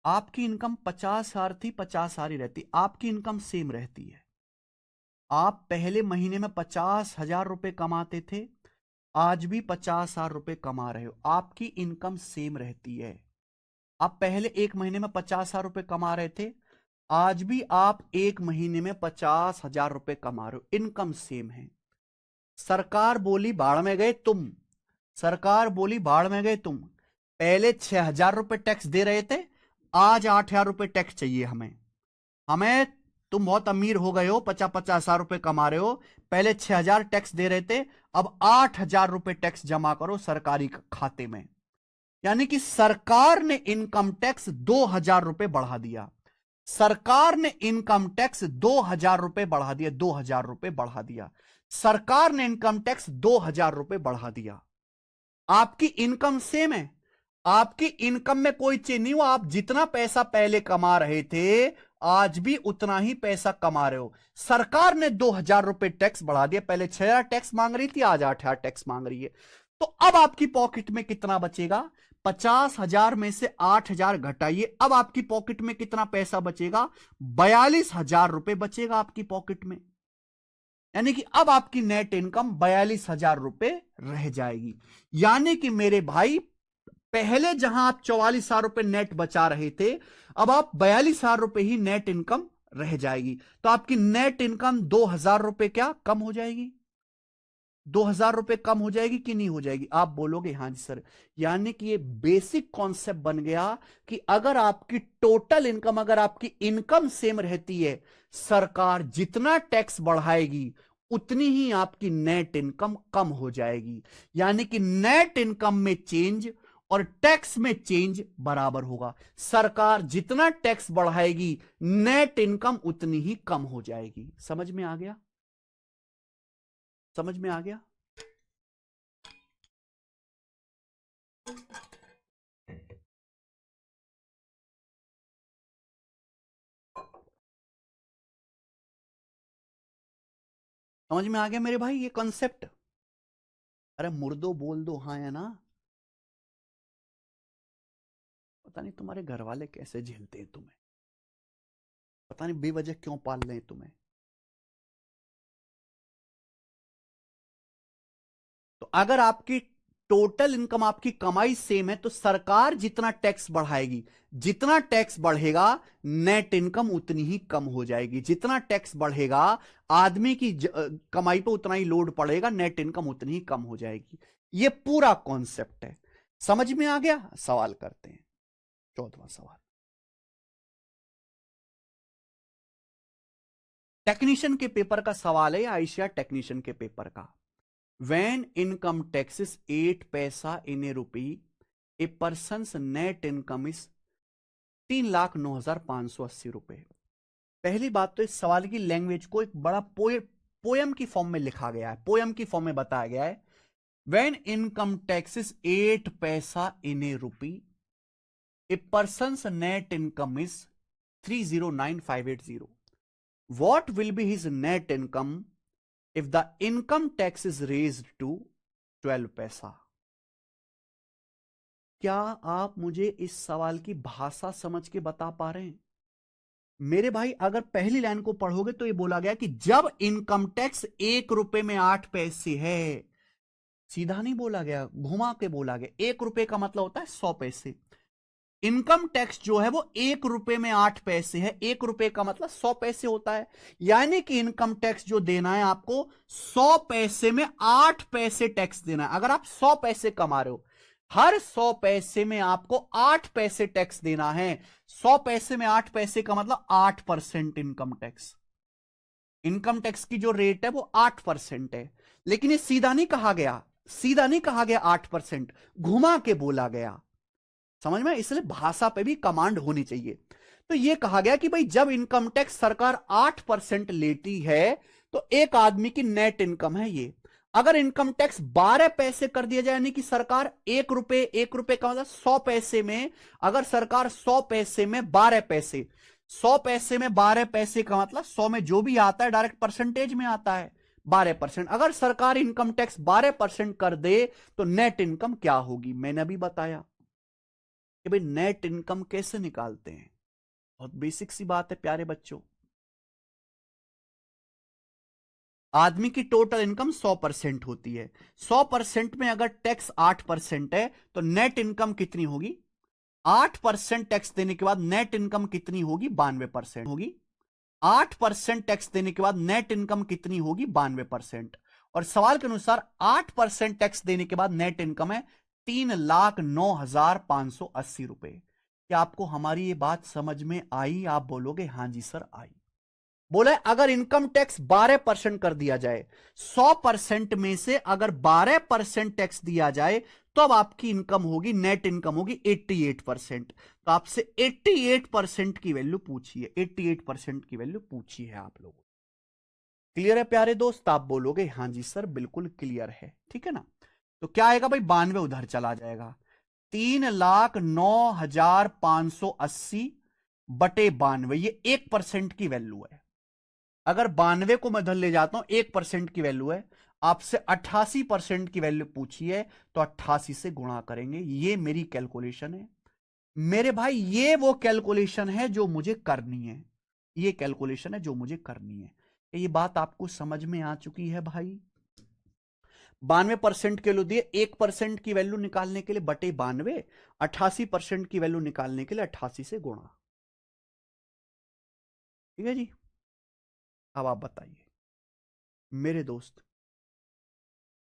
आपकी इनकम 50,000 थी, 50,000 ही रहती, आपकी इनकम सेम रहती है। आप पहले महीने में 50,000 रुपए कमाते थे, आज भी 50,000 रुपए कमा रहे हो, आपकी इनकम सेम रहती है। आप पहले एक महीने में 50,000 रुपए कमा रहे थे, आज भी आप एक महीने में 50,000 रुपए कमा रहे हो, इनकम सेम है। सरकार बोली बाढ़ में गए तुम, सरकार बोली बाढ़ में गए तुम। पहले 6,000 रुपए टैक्स दे रहे थे, आज 8,000 रुपए टैक्स चाहिए हमें। हमें, तुम बहुत अमीर हो गए हो, 50,000 रुपए कमा रहे हो, पहले 6,000 टैक्स दे रहे थे, अब 8,000 रुपए टैक्स जमा करो सरकारी खाते में। यानी कि सरकार ने इनकम टैक्स 2,000 रुपए बढ़ा दिया। सरकार ने इनकम टैक्स 2,000 रुपए बढ़ा दिया, 2,000 रुपए बढ़ा दिया। सरकार ने इनकम टैक्स 2,000 रुपए बढ़ा दिया। आपकी इनकम सेम है, आपकी इनकम में कोई चेंज नहीं हुआ। आप जितना पैसा पहले कमा रहे थे, आज भी उतना ही पैसा कमा रहे हो। सरकार ने 2,000 रुपए टैक्स बढ़ा दिया, पहले 6,000 टैक्स मांग रही थी, आज 8,000 टैक्स मांग रही है। तो अब आपकी पॉकेट में कितना बचेगा? 50,000 में से 8,000 घटाइए, अब आपकी पॉकेट में कितना पैसा बचेगा? 42,000 रुपए बचेगा आपकी पॉकेट में। यानी कि अब आपकी नेट इनकम 42,000 रुपए रह जाएगी। यानी कि मेरे भाई, पहले जहां आप 44,000 रुपए नेट बचा रहे थे, अब आप 42,000 रुपए ही नेट इनकम रह जाएगी। तो आपकी नेट इनकम 2,000 रुपए क्या कम हो जाएगी? 2,000 रुपए कम हो जाएगी कि नहीं हो जाएगी? आप बोलोगे हाँ जी सर। यानी कि ये बेसिक कॉन्सेप्ट बन गया कि अगर आपकी टोटल इनकम, अगर आपकी इनकम सेम रहती है, सरकार जितना टैक्स बढ़ाएगी उतनी ही आपकी नेट इनकम कम हो जाएगी। यानी कि नेट इनकम में चेंज और टैक्स में चेंज बराबर होगा। सरकार जितना टैक्स बढ़ाएगी, नेट इनकम उतनी ही कम हो जाएगी। समझ में आ गया? समझ में आ गया? समझ में आ गया मेरे भाई ये कॉन्सेप्ट? अरे मुर्दो बोल दो हाँ या ना। पता नहीं तुम्हारे घर वाले कैसे झेलते हैं तुम्हें, पता नहीं बेवजह क्यों पाल रहे हैं तुम्हें। तो अगर आपकी टोटल इनकम, आपकी कमाई सेम है, तो सरकार जितना टैक्स बढ़ाएगी, जितना टैक्स बढ़ेगा नेट इनकम उतनी ही कम हो जाएगी। जितना टैक्स बढ़ेगा आदमी की कमाई पर उतना ही लोड पड़ेगा, नेट इनकम उतनी ही कम हो जाएगी। ये पूरा कॉन्सेप्ट है। समझ में आ गया? सवाल करते हैं, 14वां सवाल। टेक्नीशियन के पेपर का सवाल है, आईसीआर टेक्नीशियन के पेपर का। When income tax is 8 पैसा in a rupee, a person's net income is 3,09,580 रुपए। पहली बात तो इस सवाल की लैंग्वेज को एक बड़ा पोयम की फॉर्म में लिखा गया है, पोयम की फॉर्म में बताया गया है। When income tax is 8 पैसा in a rupee, a person's net income is 309,580. What will be his net income if the income tax is raised to 12 पैसा? क्या आप मुझे इस सवाल की भाषा समझ के बता पा रहे हैं? मेरे भाई, अगर पहली लाइन को पढ़ोगे तो ये बोला गया कि जब इनकम टैक्स 1 रुपए में 8 पैसे है, सीधा नहीं बोला गया, घुमा के बोला गया। 1 रुपए का मतलब होता है 100 पैसे। इनकम टैक्स जो है वो 1 रुपए में 8 पैसे है, 1 रुपए का मतलब 100 पैसे होता है। यानी कि इनकम टैक्स जो देना है आपको, 100 पैसे में 8 पैसे टैक्स देना है। अगर आप 100 पैसे कमा रहे हो, हर 100 पैसे में आपको 8 पैसे टैक्स देना है। 100 पैसे में 8 पैसे का मतलब 8% इनकम टैक्स। इनकम टैक्स की जो रेट है वो 8% है। लेकिन ये सीधा नहीं कहा गया, सीधा नहीं कहा गया 8%, घुमा के बोला गया। समझ में? इसलिए भाषा पे भी कमांड होनी चाहिए। तो यह कहा गया कि भाई जब इनकम टैक्स सरकार 8% लेती है तो एक आदमी की नेट इनकम है ये। अगर इनकम टैक्स 12 पैसे कर दिया जाए, यानी कि सरकार 1 रुपए, 1 रुपए का मतलब 100 पैसे में, अगर सरकार 100 पैसे में 12 पैसे, 100 पैसे में 12 पैसे का मतलब 100 में जो भी आता है डायरेक्ट परसेंटेज में आता है 12%। अगर सरकार इनकम टैक्स 12% कर दे तो नेट इनकम क्या होगी? मैंने अभी बताया कि भाई नेट इनकम कैसे निकालते हैं। बहुत बेसिक सी बात है प्यारे बच्चों। आदमी की टोटल इनकम 100% होती है। 100% में अगर टैक्स 8% है तो नेट इनकम कितनी होगी? 8% टैक्स देने के बाद नेट इनकम कितनी होगी? 92% होगी। 8% टैक्स देने के बाद नेट इनकम कितनी होगी? 92%। और सवाल के अनुसार 8% टैक्स देने के बाद नेट इनकम है 3,09,580 रुपए। क्या आपको हमारी ये बात समझ में आई? आप बोलोगे हां जी सर आई। बोले अगर इनकम टैक्स 12% कर दिया जाए, 100% में से अगर 12% टैक्स दिया जाए तो अब आपकी इनकम होगी, नेट इनकम होगी 88%। तो आपसे 88% की वैल्यू पूछी है, 88% की वैल्यू पूछी है आप लोगों। क्लियर है प्यारे दोस्त? आप बोलोगे हां जी सर बिल्कुल क्लियर है, ठीक है ना। तो क्या आएगा भाई? 92 उधर चला जाएगा। 3,09,580 बटे 92, ये 1% की वैल्यू है। अगर 92 को मैं उधर ले जाता हूं, 1% की वैल्यू है। आपसे 88% की वैल्यू पूछी है तो 88 से गुणा करेंगे। ये मेरी कैलकुलेशन है मेरे भाई, ये वो कैलकुलेशन है जो मुझे करनी है, ये कैलकुलेशन है जो मुझे करनी है। ये बात आपको समझ में आ चुकी है भाई? 92% के लिए दिए, 1% की वैल्यू निकालने के लिए बटे 92, 88% की वैल्यू निकालने के लिए 88 से गुणा। ठीक है जी। अब आप बताइए मेरे दोस्त,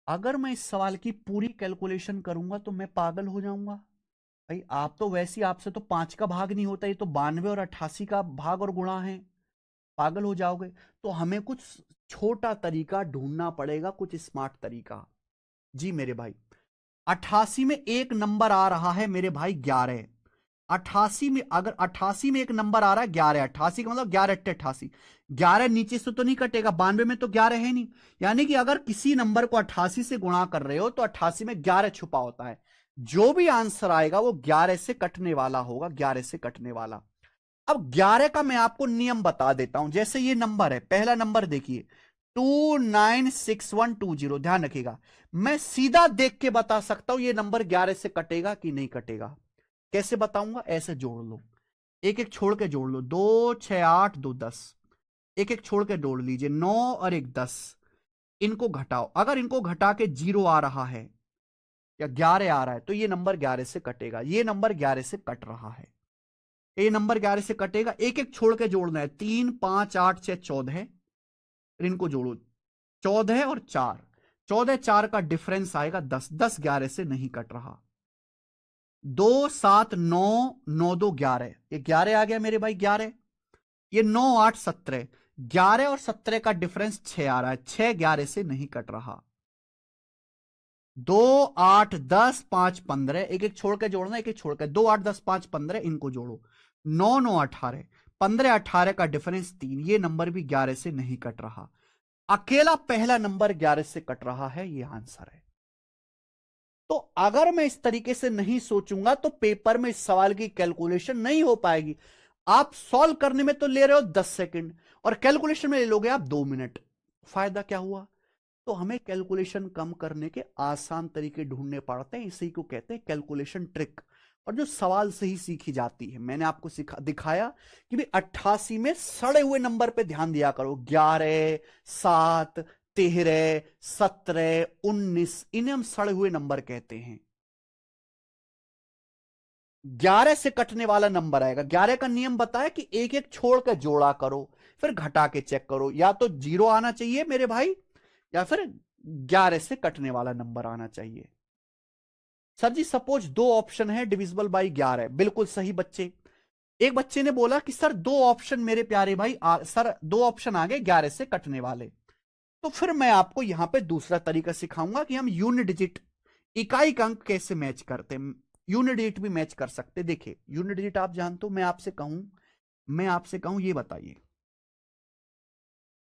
अगर मैं इस सवाल की पूरी कैलकुलेशन करूंगा तो मैं पागल हो जाऊंगा भाई। आप तो वैसे ही, आपसे तो 5 का भाग नहीं होता, ये तो 92 और 88 का भाग और गुणा है, पागल हो जाओगे। तो हमें कुछ छोटा तरीका ढूंढना पड़ेगा, कुछ स्मार्ट तरीका। जी मेरे भाई, 88 में एक नंबर आ रहा है मेरे भाई 11। 88 में, अगर 88 में एक नंबर आ रहा है 11, 88 का मतलब 11 अट्टे 88, 11 नीचे से तो नहीं कटेगा, 92 में तो 11 है नहीं। यानी कि अगर किसी नंबर को 88 से गुणा कर रहे हो तो 88 में 11 छुपा होता है। जो भी आंसर आएगा वो 11 से कटने वाला होगा, 11 से कटने वाला। अब 11 का मैं आपको नियम बता देता हूं। जैसे ये नंबर है, पहला नंबर देखिए 296120, ध्यान रखिएगा। मैं सीधा देख के बता सकता हूं ये नंबर 11 से कटेगा कि नहीं कटेगा। कैसे बताऊंगा? ऐसे जोड़ लो, एक एक छोड़ के जोड़ लो, 2 6 8 2 10, एक एक छोड़ के जोड़ लीजिए, 9 और 1 10। इनको घटाओ, अगर इनको घटा के 0 आ रहा है या 11 आ रहा है तो ये नंबर 11 से कटेगा। ये नंबर 11 से कट रहा है, ये नंबर 11 से कटेगा। एक एक छोड़ के जोड़ना है, 3 5 8 6 14, इनको जोड़ो, 14 और 4, 14 4 का डिफरेंस आएगा 10, 10 11 से नहीं कट रहा। 2 7 9 9 2 11, ये 11 आ गया मेरे भाई 11। ये 9 8 17, 11 और 17 का डिफरेंस 6 आ रहा है, 6 11 से नहीं कट रहा। 2 8 10 5 15, एक एक छोड़ के जोड़ना, एक एक छोड़ के, 2 8 10 5 15, इनको जोड़ो, 9 9 18, 15 18 का डिफरेंस 3, ये नंबर भी 11 से नहीं कट रहा। अकेला पहला नंबर 11 से कट रहा है, ये आंसर है। तो अगर मैं इस तरीके से नहीं सोचूंगा तो पेपर में इस सवाल की कैलकुलेशन नहीं हो पाएगी। आप सॉल्व करने में तो ले रहे हो 10 सेकंड और कैलकुलेशन में ले लोगे आप 2 मिनट, फायदा क्या हुआ? तो हमें कैलकुलेशन कम करने के आसान तरीके ढूंढने पड़ते हैं, इसी को कहते हैं कैलकुलेशन ट्रिक। और जो सवाल से ही सीखी जाती है। मैंने आपको दिखाया कि भाई 88 में सड़े हुए नंबर पे ध्यान दिया करो, 11 7 13 17 19, इन्हें हम सड़े हुए नंबर कहते हैं। 11 से कटने वाला नंबर आएगा, 11 का नियम बताया कि एक एक छोड़ कर जोड़ा करो, फिर घटा के चेक करो, या तो 0 आना चाहिए मेरे भाई या फिर 11 से कटने वाला नंबर आना चाहिए। सर जी सपोज दो ऑप्शन है डिविजिबल बाई 11, बिल्कुल सही बच्चे। एक बच्चे ने बोला कि सर दो ऑप्शन मेरे प्यारे भाई सर दो ऑप्शन आ गए 11 से कटने वाले। तो फिर मैं आपको यहां पे दूसरा तरीका सिखाऊंगा कि हम यूनिट डिजिट, इकाई का अंक कैसे मैच करते हैं। यूनिट डिजिट भी मैच कर सकते। देखिए यूनिट डिजिट आप जानते हो, मैं आपसे कहूं ये बताइए,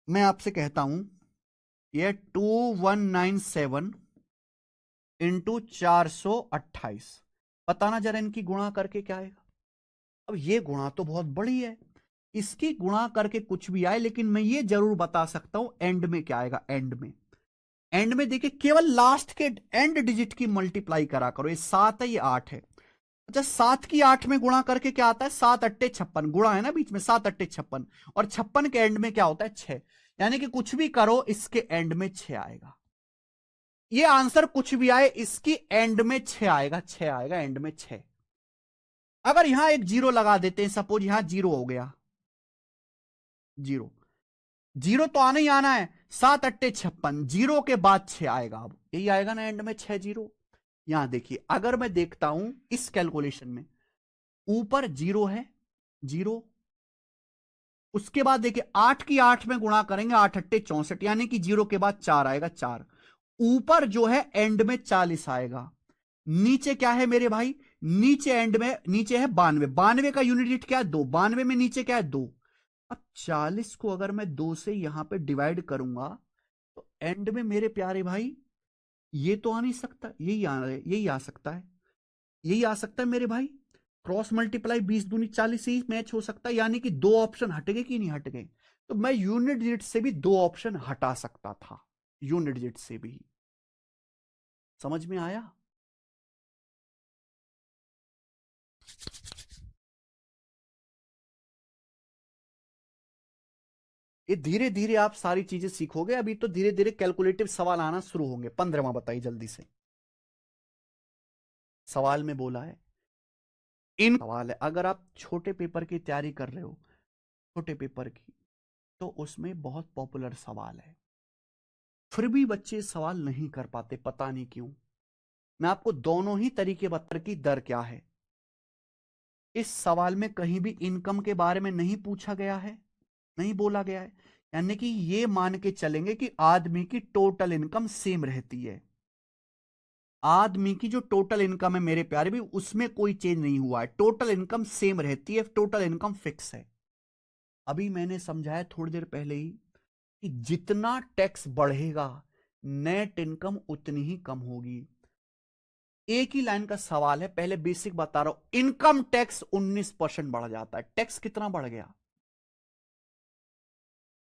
मैं आपसे कहता हूं ये 2197 इंटू 428, बताना जरा इनकी गुणा करके क्या आएगा। अब ये गुणा तो बहुत बड़ी है, इसकी गुणा करके कुछ भी आए, लेकिन मैं ये जरूर बता सकता हूं एंड में क्या आएगा। एंड में देखिए केवल लास्ट के एंड डिजिट की मल्टीप्लाई करा करो। ये 7 है, ये 8 है। अच्छा 7 की 8 में गुणा करके क्या आता है, 7 अट्टे 56, गुणा है ना बीच में, 7 अट्टे 56, और 56 के एंड में क्या होता है 6, यानी कि कुछ भी करो इसके एंड में 6 आएगा। ये आंसर कुछ भी आए इसकी एंड में 6 आएगा, 6 आएगा एंड में 6। अगर यहां एक 0 लगा देते हैं, सपोज यहां 0 हो गया, 0 0 तो आना ही आना है, 7 अट्टे 56, 0 के बाद 6 आएगा। अब यही आएगा ना एंड में 6 0। यहां देखिए अगर मैं देखता हूं इस कैलकुलेशन में, ऊपर 0 है, 0, उसके बाद देखिए 8 की 8 में गुणा करेंगे, 8 अट्टे 64, यानी कि 0 के बाद 4 आएगा, 4, ऊपर जो है एंड में 40 आएगा। नीचे क्या है मेरे भाई, नीचे एंड में नीचे है 92, 92 का यूनिट डिजिट क्या है 2, 92 में नीचे क्या है 2। अब 40 को अगर मैं 2 से यहां पे डिवाइड करूंगा तो एंड में मेरे प्यारे भाई ये तो आ नहीं सकता, यही आ सकता है, यही आ सकता है मेरे भाई। क्रॉस मल्टीप्लाई 20 दूनी 40 ही मैच हो सकता है, यानी कि दो ऑप्शन हट गए कि नहीं हट गए। तो मैं यूनिट डिजिट से भी दो ऑप्शन हटा सकता था, यूनिट जेड से भी। समझ में आया? ये धीरे धीरे आप सारी चीजें सीखोगे। अभी तो धीरे धीरे कैलकुलेटिव सवाल आना शुरू होंगे। 15वां बताइए जल्दी से। सवाल में बोला है इन सवाल है, अगर आप छोटे पेपर की तैयारी कर रहे हो, छोटे पेपर की, तो उसमें बहुत पॉपुलर सवाल है, फिर भी बच्चे सवाल नहीं कर पाते, पता नहीं क्यों। मैं आपको दोनों ही तरीके बता की दर क्या है। इस सवाल में कहीं भी इनकम के बारे में नहीं पूछा गया है, नहीं बोला गया है। यानी कि ये मान के चलेंगे कि आदमी की टोटल इनकम सेम रहती है। आदमी की जो टोटल इनकम है मेरे प्यारे भी, उसमें कोई चेंज नहीं हुआ है, टोटल इनकम सेम रहती है, टोटल इनकम फिक्स है। अभी मैंने समझाया थोड़ी देर पहले ही कि जितना टैक्स बढ़ेगा नेट इनकम उतनी ही कम होगी। एक ही लाइन का सवाल है, पहले बेसिक बता रहा हूं। इनकम टैक्स 19% बढ़ जाता है। टैक्स कितना बढ़ गया?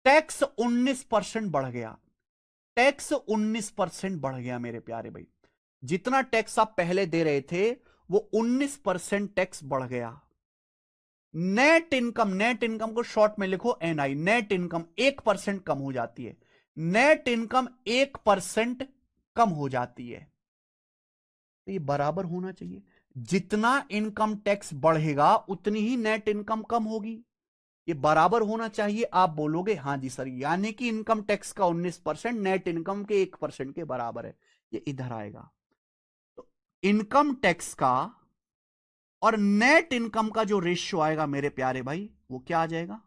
टैक्स 19% बढ़ गया। टैक्स 19% बढ़ गया मेरे प्यारे भाई। जितना टैक्स आप पहले दे रहे थे वो 19% टैक्स बढ़ गया। नेट इनकम को शॉर्ट में लिखो एनआई। नेट इनकम 1% कम हो जाती है। नेट इनकम 1% कम हो जाती है। तो ये बराबर होना चाहिए। जितना इनकम टैक्स बढ़ेगा उतनी ही नेट इनकम कम होगी। ये बराबर होना चाहिए। आप बोलोगे हाँ जी सर, यानी कि इनकम टैक्स का 19% नेट इनकम के 1% के बराबर है। ये इधर आएगा। तो इनकम टैक्स का और नेट इनकम का जो रेशियो आएगा मेरे प्यारे भाई, वो क्या आ जाएगा?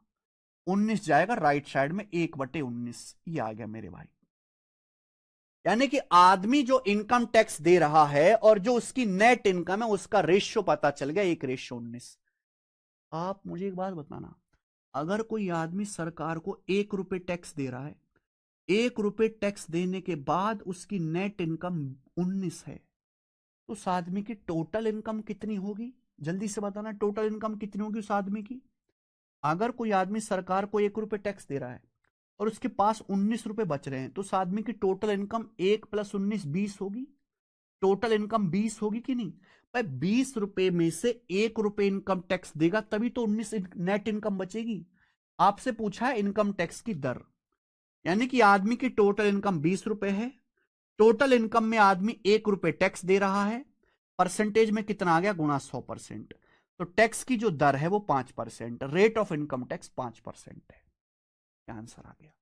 19 जाएगा राइट साइड में, 1/19। ये आ गया मेरे भाई। यानी कि आदमी जो इनकम टैक्स दे रहा है और जो उसकी नेट इनकम है, उसका रेशियो पता चल गया, 1/19। आप मुझे एक बात बताना, अगर कोई आदमी सरकार को 1 रुपए टैक्स दे रहा है, 1 रुपए टैक्स देने के बाद उसकी नेट इनकम 19 है, तो उस आदमी की टोटल इनकम कितनी होगी? जल्दी से बताना, टोटल इनकम कितनी होगी उस आदमी की? अगर कोई आदमी सरकार को 1 रुपए टैक्स दे रहा है और उसके पास 19 रुपए बच रहे हैं, तो उस आदमी की टोटल इनकम 1 + 19 20 होगी। टोटल इनकम 20 होगी कि नहीं भाई? 20 रुपए में से 1 रुपए इनकम टैक्स देगा तभी तो 19 नेट इनकम बचेगी। आपसे पूछा है इनकम टैक्स की दर, यानी कि आदमी की टोटल इनकम 20 रुपए है। टोटल इनकम में आदमी 1 रुपए टैक्स दे रहा है। परसेंटेज में कितना आ गया? गुणा 100%। तो टैक्स की जो दर है वो 5%। रेट ऑफ इनकम टैक्स 5% है। आंसर आ गया।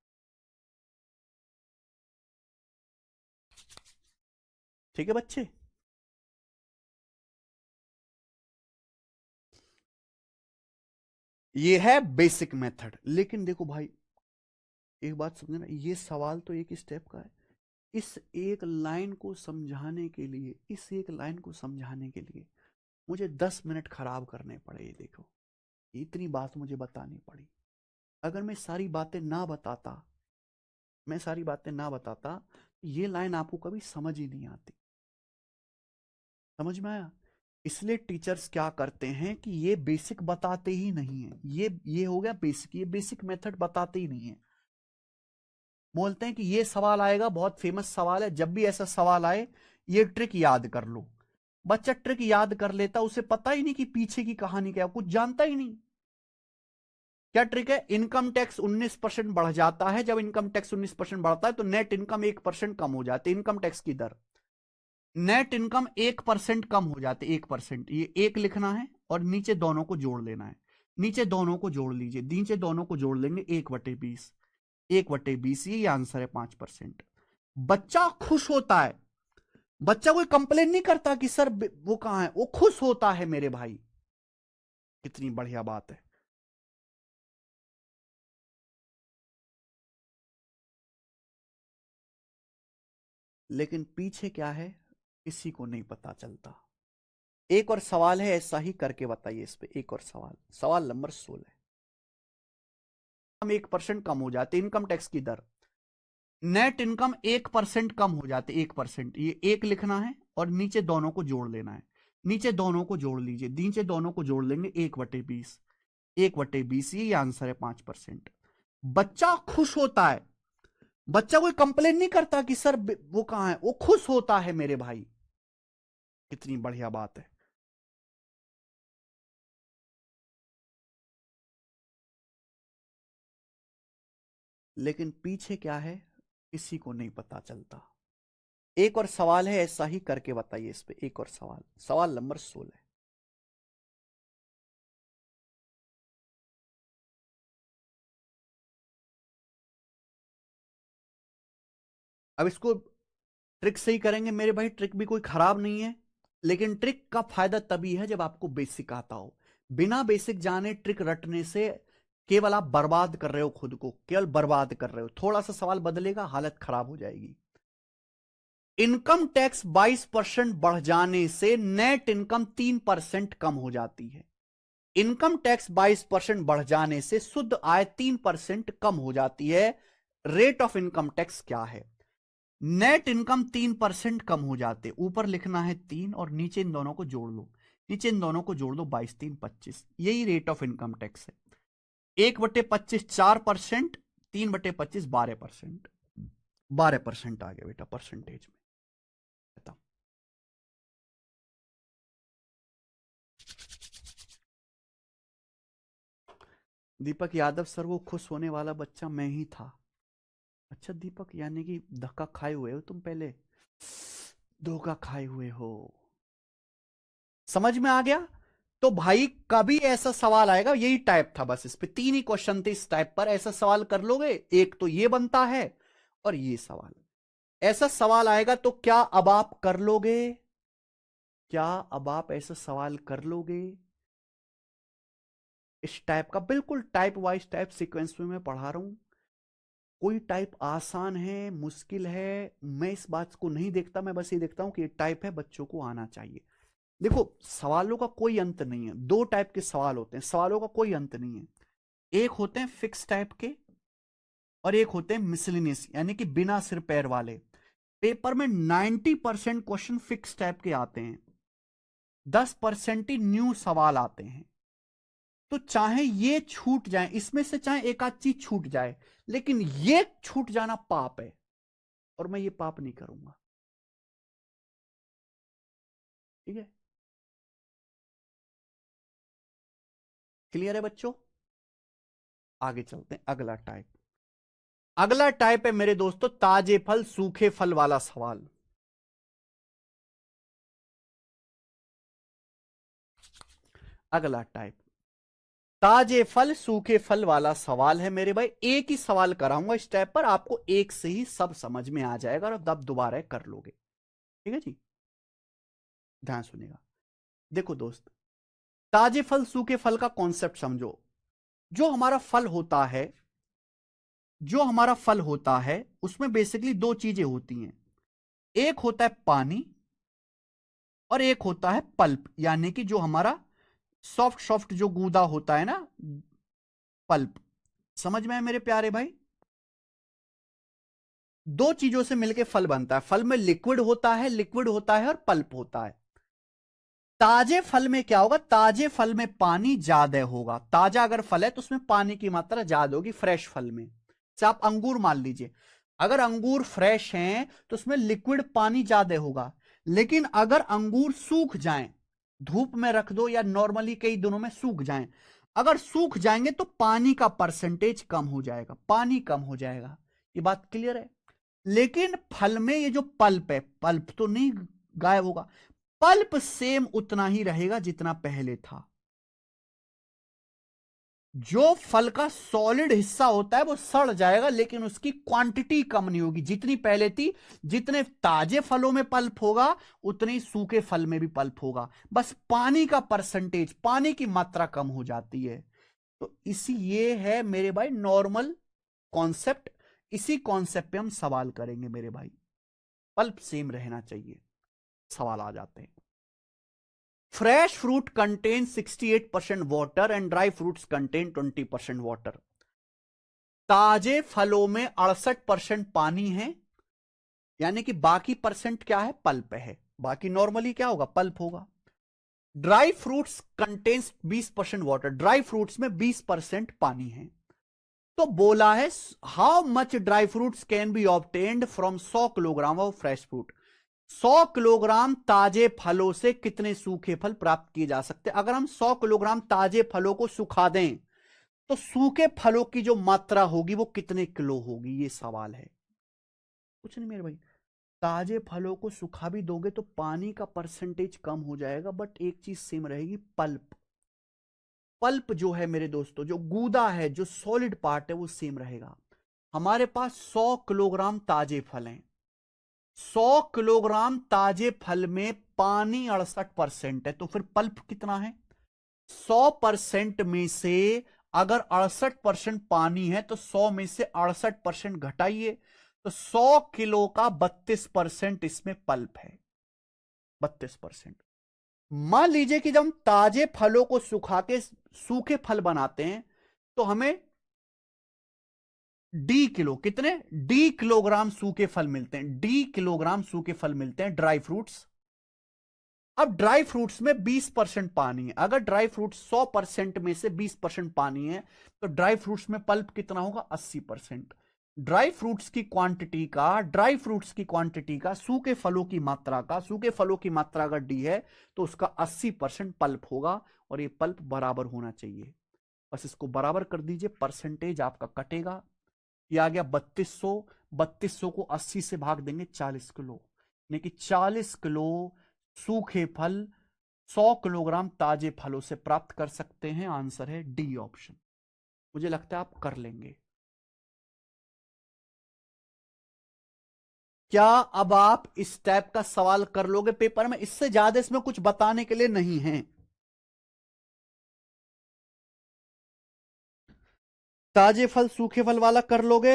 ठीक है बच्चे? ये है बेसिक मेथड। लेकिन देखो भाई, एक बात समझना, ये सवाल तो एक स्टेप का है। इस एक लाइन को समझाने के लिए, इस एक लाइन को समझाने के लिए मुझे 10 मिनट खराब करने पड़े। ये देखो, इतनी बात मुझे बतानी पड़ी। अगर मैं सारी बातें ना बताता, मैं सारी बातें ना बताता, ये लाइन आपको कभी समझ ही नहीं आती। समझ में आया? इसलिए टीचर्स क्या करते हैं कि ये बेसिक बताते ही नहीं है। ये हो गया बेसिक, ये बेसिक मेथड बताते ही नहीं है। बोलते हैं कि ये सवाल आएगा, बहुत फेमस सवाल है, जब भी ऐसा सवाल आए ये ट्रिक याद कर लो। बच्चा ट्रिक याद कर लेता, उसे पता ही नहीं कि पीछे की कहानी क्या है, कुछ जानता ही नहीं। क्या ट्रिक है? इनकम टैक्स 19% बढ़ जाता है। जब इनकम टैक्स 19% बढ़ता है तो नेट इनकम 1% कम हो जाती है। इनकम टैक्स की दर, नेट इनकम 1% कम हो जाती है। 1%, ये एक लिखना है और नीचे दोनों को जोड़ लेना है। नीचे दोनों को जोड़ लीजिए, नीचे दोनों को जोड़ लेंगे, 1/20। 1/20, ये आंसर है 5%। बच्चा खुश होता है। बच्चा कोई कंप्लेन नहीं करता कि सर वो कहां है, वो खुश होता है मेरे भाई। कितनी बढ़िया बात है। लेकिन पीछे क्या है किसी को नहीं पता चलता। एक और सवाल है, ऐसा ही करके बताइए इस पे। एक और सवाल, सवाल नंबर 16। हम 1% कम हो जाते इनकम टैक्स की दर, नेट इनकम 1% कम हो जाते। 1%, ये एक लिखना है और नीचे दोनों को जोड़ लेना है। नीचे दोनों को जोड़ लीजिए, नीचे दोनों को जोड़ लेंगे, 1/20। 1/20, ये आंसर है 5%। बच्चा खुश होता है। बच्चा कोई कंप्लेन नहीं करता कि सर वो कहां है, वो खुश होता है मेरे भाई। कितनी बढ़िया बात है। लेकिन पीछे क्या है किसी को नहीं पता चलता। एक और सवाल है, ऐसा ही करके बताइए इस पे। एक और सवाल, सवाल नंबर 16। अब इसको ट्रिक से ही करेंगे मेरे भाई, ट्रिक भी कोई खराब नहीं है, लेकिन ट्रिक का फायदा तभी है जब आपको बेसिक आता हो। बिना बेसिक जाने ट्रिक रटने से केवल आप बर्बाद कर रहे हो खुद को, केवल बर्बाद कर रहे हो। थोड़ा सा सवाल बदलेगा हालत खराब हो जाएगी। इनकम टैक्स 22% बढ़ जाने से नेट इनकम 3% कम हो जाती है। इनकम टैक्स 22% बढ़ जाने से शुद्ध आय 3% कम हो जाती है। रेट ऑफ इनकम टैक्स क्या है? नेट इनकम 3% कम हो जाते, ऊपर लिखना है 3 और नीचे इन दोनों को जोड़ लो। नीचे इन दोनों को जोड़ दो, 22 3 25, यही रेट ऑफ इनकम टैक्स है। 1/25 4%, 3/25 12%। 12% आ गया बेटा परसेंटेज में। बताओ। दीपक यादव सर, वो खुश होने वाला बच्चा मैं ही था। अच्छा दीपक, यानी कि धक्का खाए हुए हो तुम पहले, धोखा खाए हुए हो। समझ में आ गया? तो भाई कभी ऐसा सवाल आएगा, यही टाइप था बस, इस पे 3 ही क्वेश्चन थे इस टाइप पर। ऐसा सवाल कर लोगे, एक तो ये बनता है और ये सवाल। ऐसा सवाल आएगा तो क्या अब आप कर लोगे? क्या अब आप ऐसा सवाल कर लोगे? इस टाइप का बिल्कुल टाइप वाइज टाइप सीक्वेंस में मैं पढ़ा रहा हूं। कोई टाइप आसान है, मुश्किल है, मैं इस बात को नहीं देखता। मैं बस ये देखता हूं कि ये टाइप है, बच्चों को आना चाहिए। देखो, सवालों का कोई अंत नहीं है। 2 टाइप के सवाल होते हैं, सवालों का कोई अंत नहीं है। एक होते हैं फिक्स टाइप के और एक होते हैं मिसलिनियस, यानी कि बिना सिर पैर वाले। पेपर में 90% क्वेश्चन फिक्स टाइप के आते हैं, 10% ही न्यू सवाल आते हैं। तो चाहे ये छूट जाए, इसमें से चाहे एक आध चीज छूट जाए, लेकिन ये छूट जाना पाप है, और मैं ये पाप नहीं करूंगा। ठीक है? क्लियर है बच्चों? आगे चलते हैं। अगला टाइप, अगला टाइप है मेरे दोस्तों ताजे फल सूखे फल वाला सवाल। अगला टाइप ताजे फल सूखे फल वाला सवाल है मेरे भाई। एक ही सवाल कराऊंगा इस टाइप पर, आपको एक से ही सब समझ में आ जाएगा और दब दोबारा कर लोगे। ठीक है जी? ध्यान सुनिएगा। देखो दोस्त, ताजे फल सूखे फल का कॉन्सेप्ट समझो। जो हमारा फल होता है, जो हमारा फल होता है उसमें बेसिकली 2 चीजें होती हैं। एक होता है पानी और एक होता है पल्प, यानी कि जो हमारा सॉफ्ट सॉफ्ट जो गूदा होता है ना, पल्प। समझ में है मेरे प्यारे भाई? 2 चीजों से मिलकर फल बनता है। फल में लिक्विड होता है, लिक्विड होता है और पल्प होता है। ताजे फल में क्या होगा? ताजे फल में पानी ज्यादा होगा। ताजा अगर फल है तो उसमें पानी की मात्रा ज्यादा होगी फ्रेश फल में। से आप अंगूर मान लीजिए, अगर अंगूर फ्रेश हैं तो उसमें लिक्विड पानी ज्यादा होगा। लेकिन अगर अंगूर सूख जाएं, धूप में रख दो या नॉर्मली कई दिनों में सूख जाएं, अगर सूख जाएंगे तो पानी का परसेंटेज कम हो जाएगा, पानी कम हो जाएगा। ये बात क्लियर है? लेकिन फल में ये जो पल्प है, पल्प तो नहीं गायब होगा, पल्प सेम उतना ही रहेगा जितना पहले था। जो फल का सॉलिड हिस्सा होता है वो सड़ जाएगा, लेकिन उसकी क्वांटिटी कम नहीं होगी जितनी पहले थी। जितने ताजे फलों में पल्प होगा उतने ही सूखे फल में भी पल्प होगा, बस पानी का परसेंटेज, पानी की मात्रा कम हो जाती है। तो इसी ये है मेरे भाई नॉर्मल कॉन्सेप्ट। इसी कॉन्सेप्ट पे हम सवाल करेंगे मेरे भाई। पल्प सेम रहना चाहिए। सवाल आ जाते हैं। Fresh fruit contain 68% water and dry fruits contain 20% water. ताजे फलों में 68% पानी है, यानी कि बाकी परसेंट क्या है? पल्प है। बाकी नॉर्मली क्या होगा? पल्प होगा। Dry fruits contains 20% water, dry fruits में 20% पानी है। तो बोला है how much dry fruits can be obtained from 100 kilogram of fresh fruit. 100 kilogram ताजे फलों से कितने सूखे फल प्राप्त किए जा सकते हैं। अगर हम 100 किलोग्राम ताजे फलों को सुखा दें तो सूखे फलों की जो मात्रा होगी वो कितने किलो होगी, ये सवाल है। कुछ नहीं मेरे भाई, ताजे फलों को सुखा भी दोगे तो पानी का परसेंटेज कम हो जाएगा, बट एक चीज सेम रहेगी, पल्प। पल्प जो है मेरे दोस्तों, जो गूदा है, जो सॉलिड पार्ट है, वो सेम रहेगा। हमारे पास 100 किलोग्राम ताजे फल हैं। 100 किलोग्राम ताजे फल में पानी 68% है, तो फिर पल्प कितना है? 100% में से अगर 68% पानी है तो 100 में से 68% घटाइए, तो 100 किलो का 32% इसमें पल्प है। 32%। मान लीजिए कि जब हम ताजे फलों को सुखा के सूखे फल बनाते हैं तो हमें डी किलो, कितने डी किलोग्राम सूखे फल मिलते हैं, डी किलोग्राम सूखे फल मिलते हैं, ड्राई फ्रूट्स। अब ड्राई फ्रूट्स में 20% पानी है। अगर ड्राई फ्रूट्स 100% में से 20% पानी है तो ड्राई फ्रूट्स में पल्प कितना होगा? 80%। ड्राई फ्रूट्स की क्वांटिटी का सूखे फलों की मात्रा का, सूखे फलों की मात्रा अगर डी है तो उसका 80% पल्प होगा, और ये पल्प बराबर होना चाहिए। बस इसको बराबर कर दीजिए, परसेंटेज आपका कटेगा। ये आ गया 3200। 3200 को 80 से भाग देंगे 40 किलो, यानी कि 40 किलो सूखे फल 100 किलोग्राम ताजे फलों से प्राप्त कर सकते हैं। आंसर है डी ऑप्शन। मुझे लगता है आप कर लेंगे। क्या अब आप इस टाइप का सवाल कर लोगे पेपर में? इससे ज्यादा इसमें कुछ बताने के लिए नहीं है। ताजे फल सूखे फल वाला कर लोगे?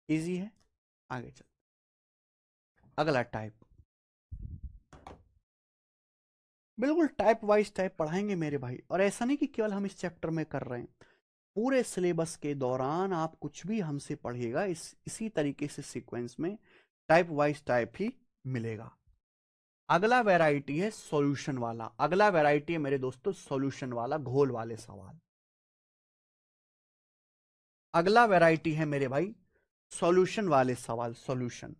इजी है, आगे चल। अगला टाइप, बिल्कुल टाइप वाइज टाइप पढ़ाएंगे मेरे भाई। और ऐसा नहीं कि केवल हम इस चैप्टर में कर रहे हैं, पूरे सिलेबस के दौरान आप कुछ भी हमसे पढ़िएगा इसी तरीके से सीक्वेंस में टाइप वाइज टाइप ही मिलेगा। अगला वैरायटी है सॉल्यूशन वाला। अगला वैरायटी है मेरे दोस्तों सॉल्यूशन वाला, घोल वाले सवाल। अगला वैरायटी है मेरे भाई सॉल्यूशन वाले सवाल। सॉल्यूशन,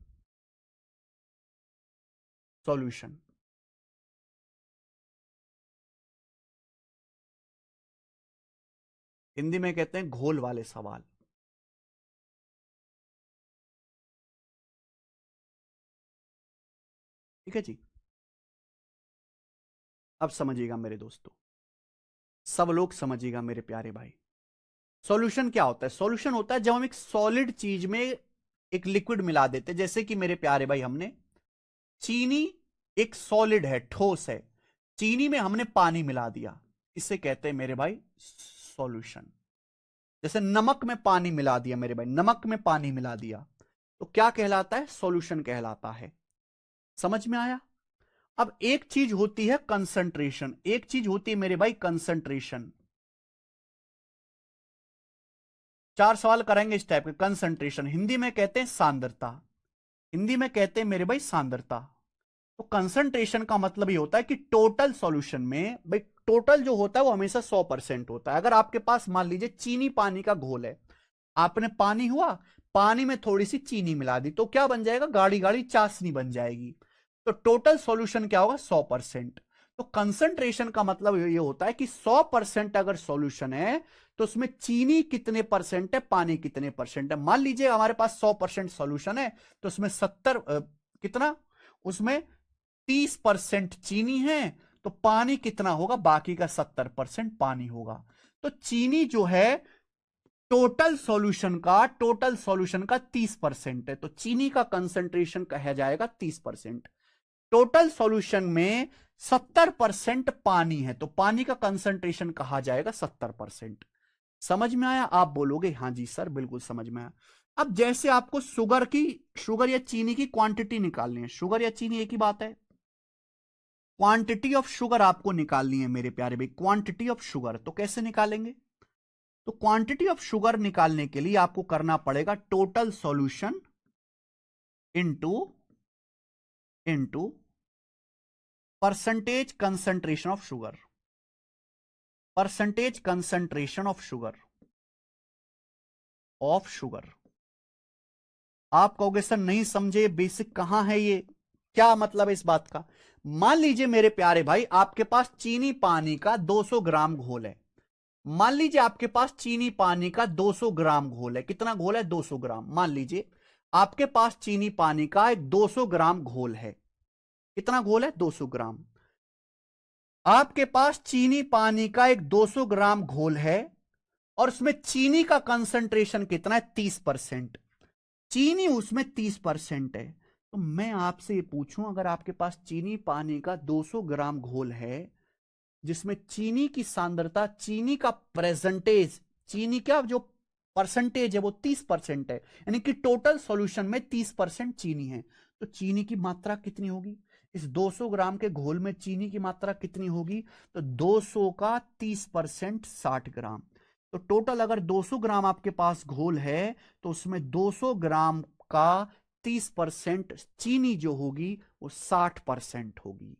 सॉल्यूशन हिंदी में कहते हैं घोल वाले सवाल। ठीक है जी। अब समझिएगा मेरे दोस्तों, सब लोग समझिएगा मेरे प्यारे भाई। सॉल्यूशन क्या होता है? सॉल्यूशन होता है जब हम एक सॉलिड चीज में एक लिक्विड मिला देते हैं। जैसे कि मेरे प्यारे भाई, हमने चीनी, एक सॉलिड है, ठोस है, चीनी में हमने पानी मिला दिया, इसे कहते हैं मेरे भाई सॉल्यूशन। जैसे नमक में पानी मिला दिया मेरे भाई, नमक में पानी मिला दिया, तो क्या कहलाता है? सॉल्यूशन कहलाता है। समझ में आया? अब एक चीज होती है कंसंट्रेशन, एक चीज होती है मेरे भाई कंसंट्रेशन। चार सवाल करेंगे इस टाइप के। कंसंट्रेशन हिंदी में कहते हैं सांद्रता, हिंदी में कहते हैं मेरे भाई सांद्रता। तो कंसंट्रेशन का मतलब ये होता है कि टोटल सॉल्यूशन में भाई, टोटल जो होता है वो हमेशा 100% होता है। अगर आपके पास मान लीजिए चीनी पानी का घोल है, आपने पानी हुआ, पानी में थोड़ी सी चीनी मिला दी, तो क्या बन जाएगा? गाढ़ी गाढ़ी चाशनी बन जाएगी। तो टोटल सॉल्यूशन क्या होगा 100%। तो कंसंट्रेशन का मतलब ये होता है कि 100% अगर सॉल्यूशन है तो उसमें चीनी कितने परसेंट है, पानी कितने परसेंट है। मान लीजिए हमारे पास 100% सॉल्यूशन है तो उसमें 70 कितना, उसमें 30% चीनी है, तो पानी कितना होगा, बाकी का 70% पानी होगा। तो चीनी जो है टोटल सॉल्यूशन का 30% है, तो चीनी का कंसंट्रेशन कहा जाएगा 30%। टोटल सॉल्यूशन में 70% पानी है, तो पानी का कंसंट्रेशन कहा जाएगा 70%। समझ में आया? आप बोलोगे हाँ जी सर बिल्कुल समझ में आया। अब जैसे आपको शुगर या चीनी की क्वांटिटी निकालनी है, शुगर या चीनी एक ही बात है, क्वांटिटी ऑफ शुगर आपको निकालनी है मेरे प्यारे भाई, क्वांटिटी ऑफ शुगर। तो कैसे निकालेंगे? तो क्वांटिटी ऑफ शुगर निकालने के लिए आपको करना पड़ेगा total solution into into percentage concentration of sugar, percentage concentration of sugar. आप कहोगे सर नहीं समझे, बेसिक कहां है ये, क्या मतलब है इस बात का? मान लीजिए मेरे प्यारे भाई आपके पास चीनी पानी का 200 ग्राम घोल है। मान लीजिए आपके पास चीनी पानी का 200 ग्राम घोल है। कितना घोल है? 200 ग्राम। मान लीजिए आपके पास चीनी पानी का एक 200 ग्राम घोल है। कितना घोल है? 200 ग्राम। आपके पास चीनी पानी का एक 200 ग्राम घोल है और उसमें चीनी का कंसंट्रेशन कितना है? 30%। चीनी उसमें 30% है। तो मैं आपसे ये पूछूं, अगर आपके पास चीनी पानी का 200 ग्राम घोल है जिसमें चीनी की सांद्रता, चीनी का प्रेजेंटेज, चीनी का जो परसेंटेज है वो 30% है, यानी कि टोटल सॉल्यूशन में 30% चीनी है, तो चीनी की मात्रा कितनी होगी? इस 200 ग्राम के घोल में चीनी की मात्रा कितनी होगी? तो 200 का 30% 60 ग्राम। तो टोटल अगर 200 ग्राम आपके पास घोल है तो उसमें 200 ग्राम का 30% चीनी जो होगी वो 60% होगी।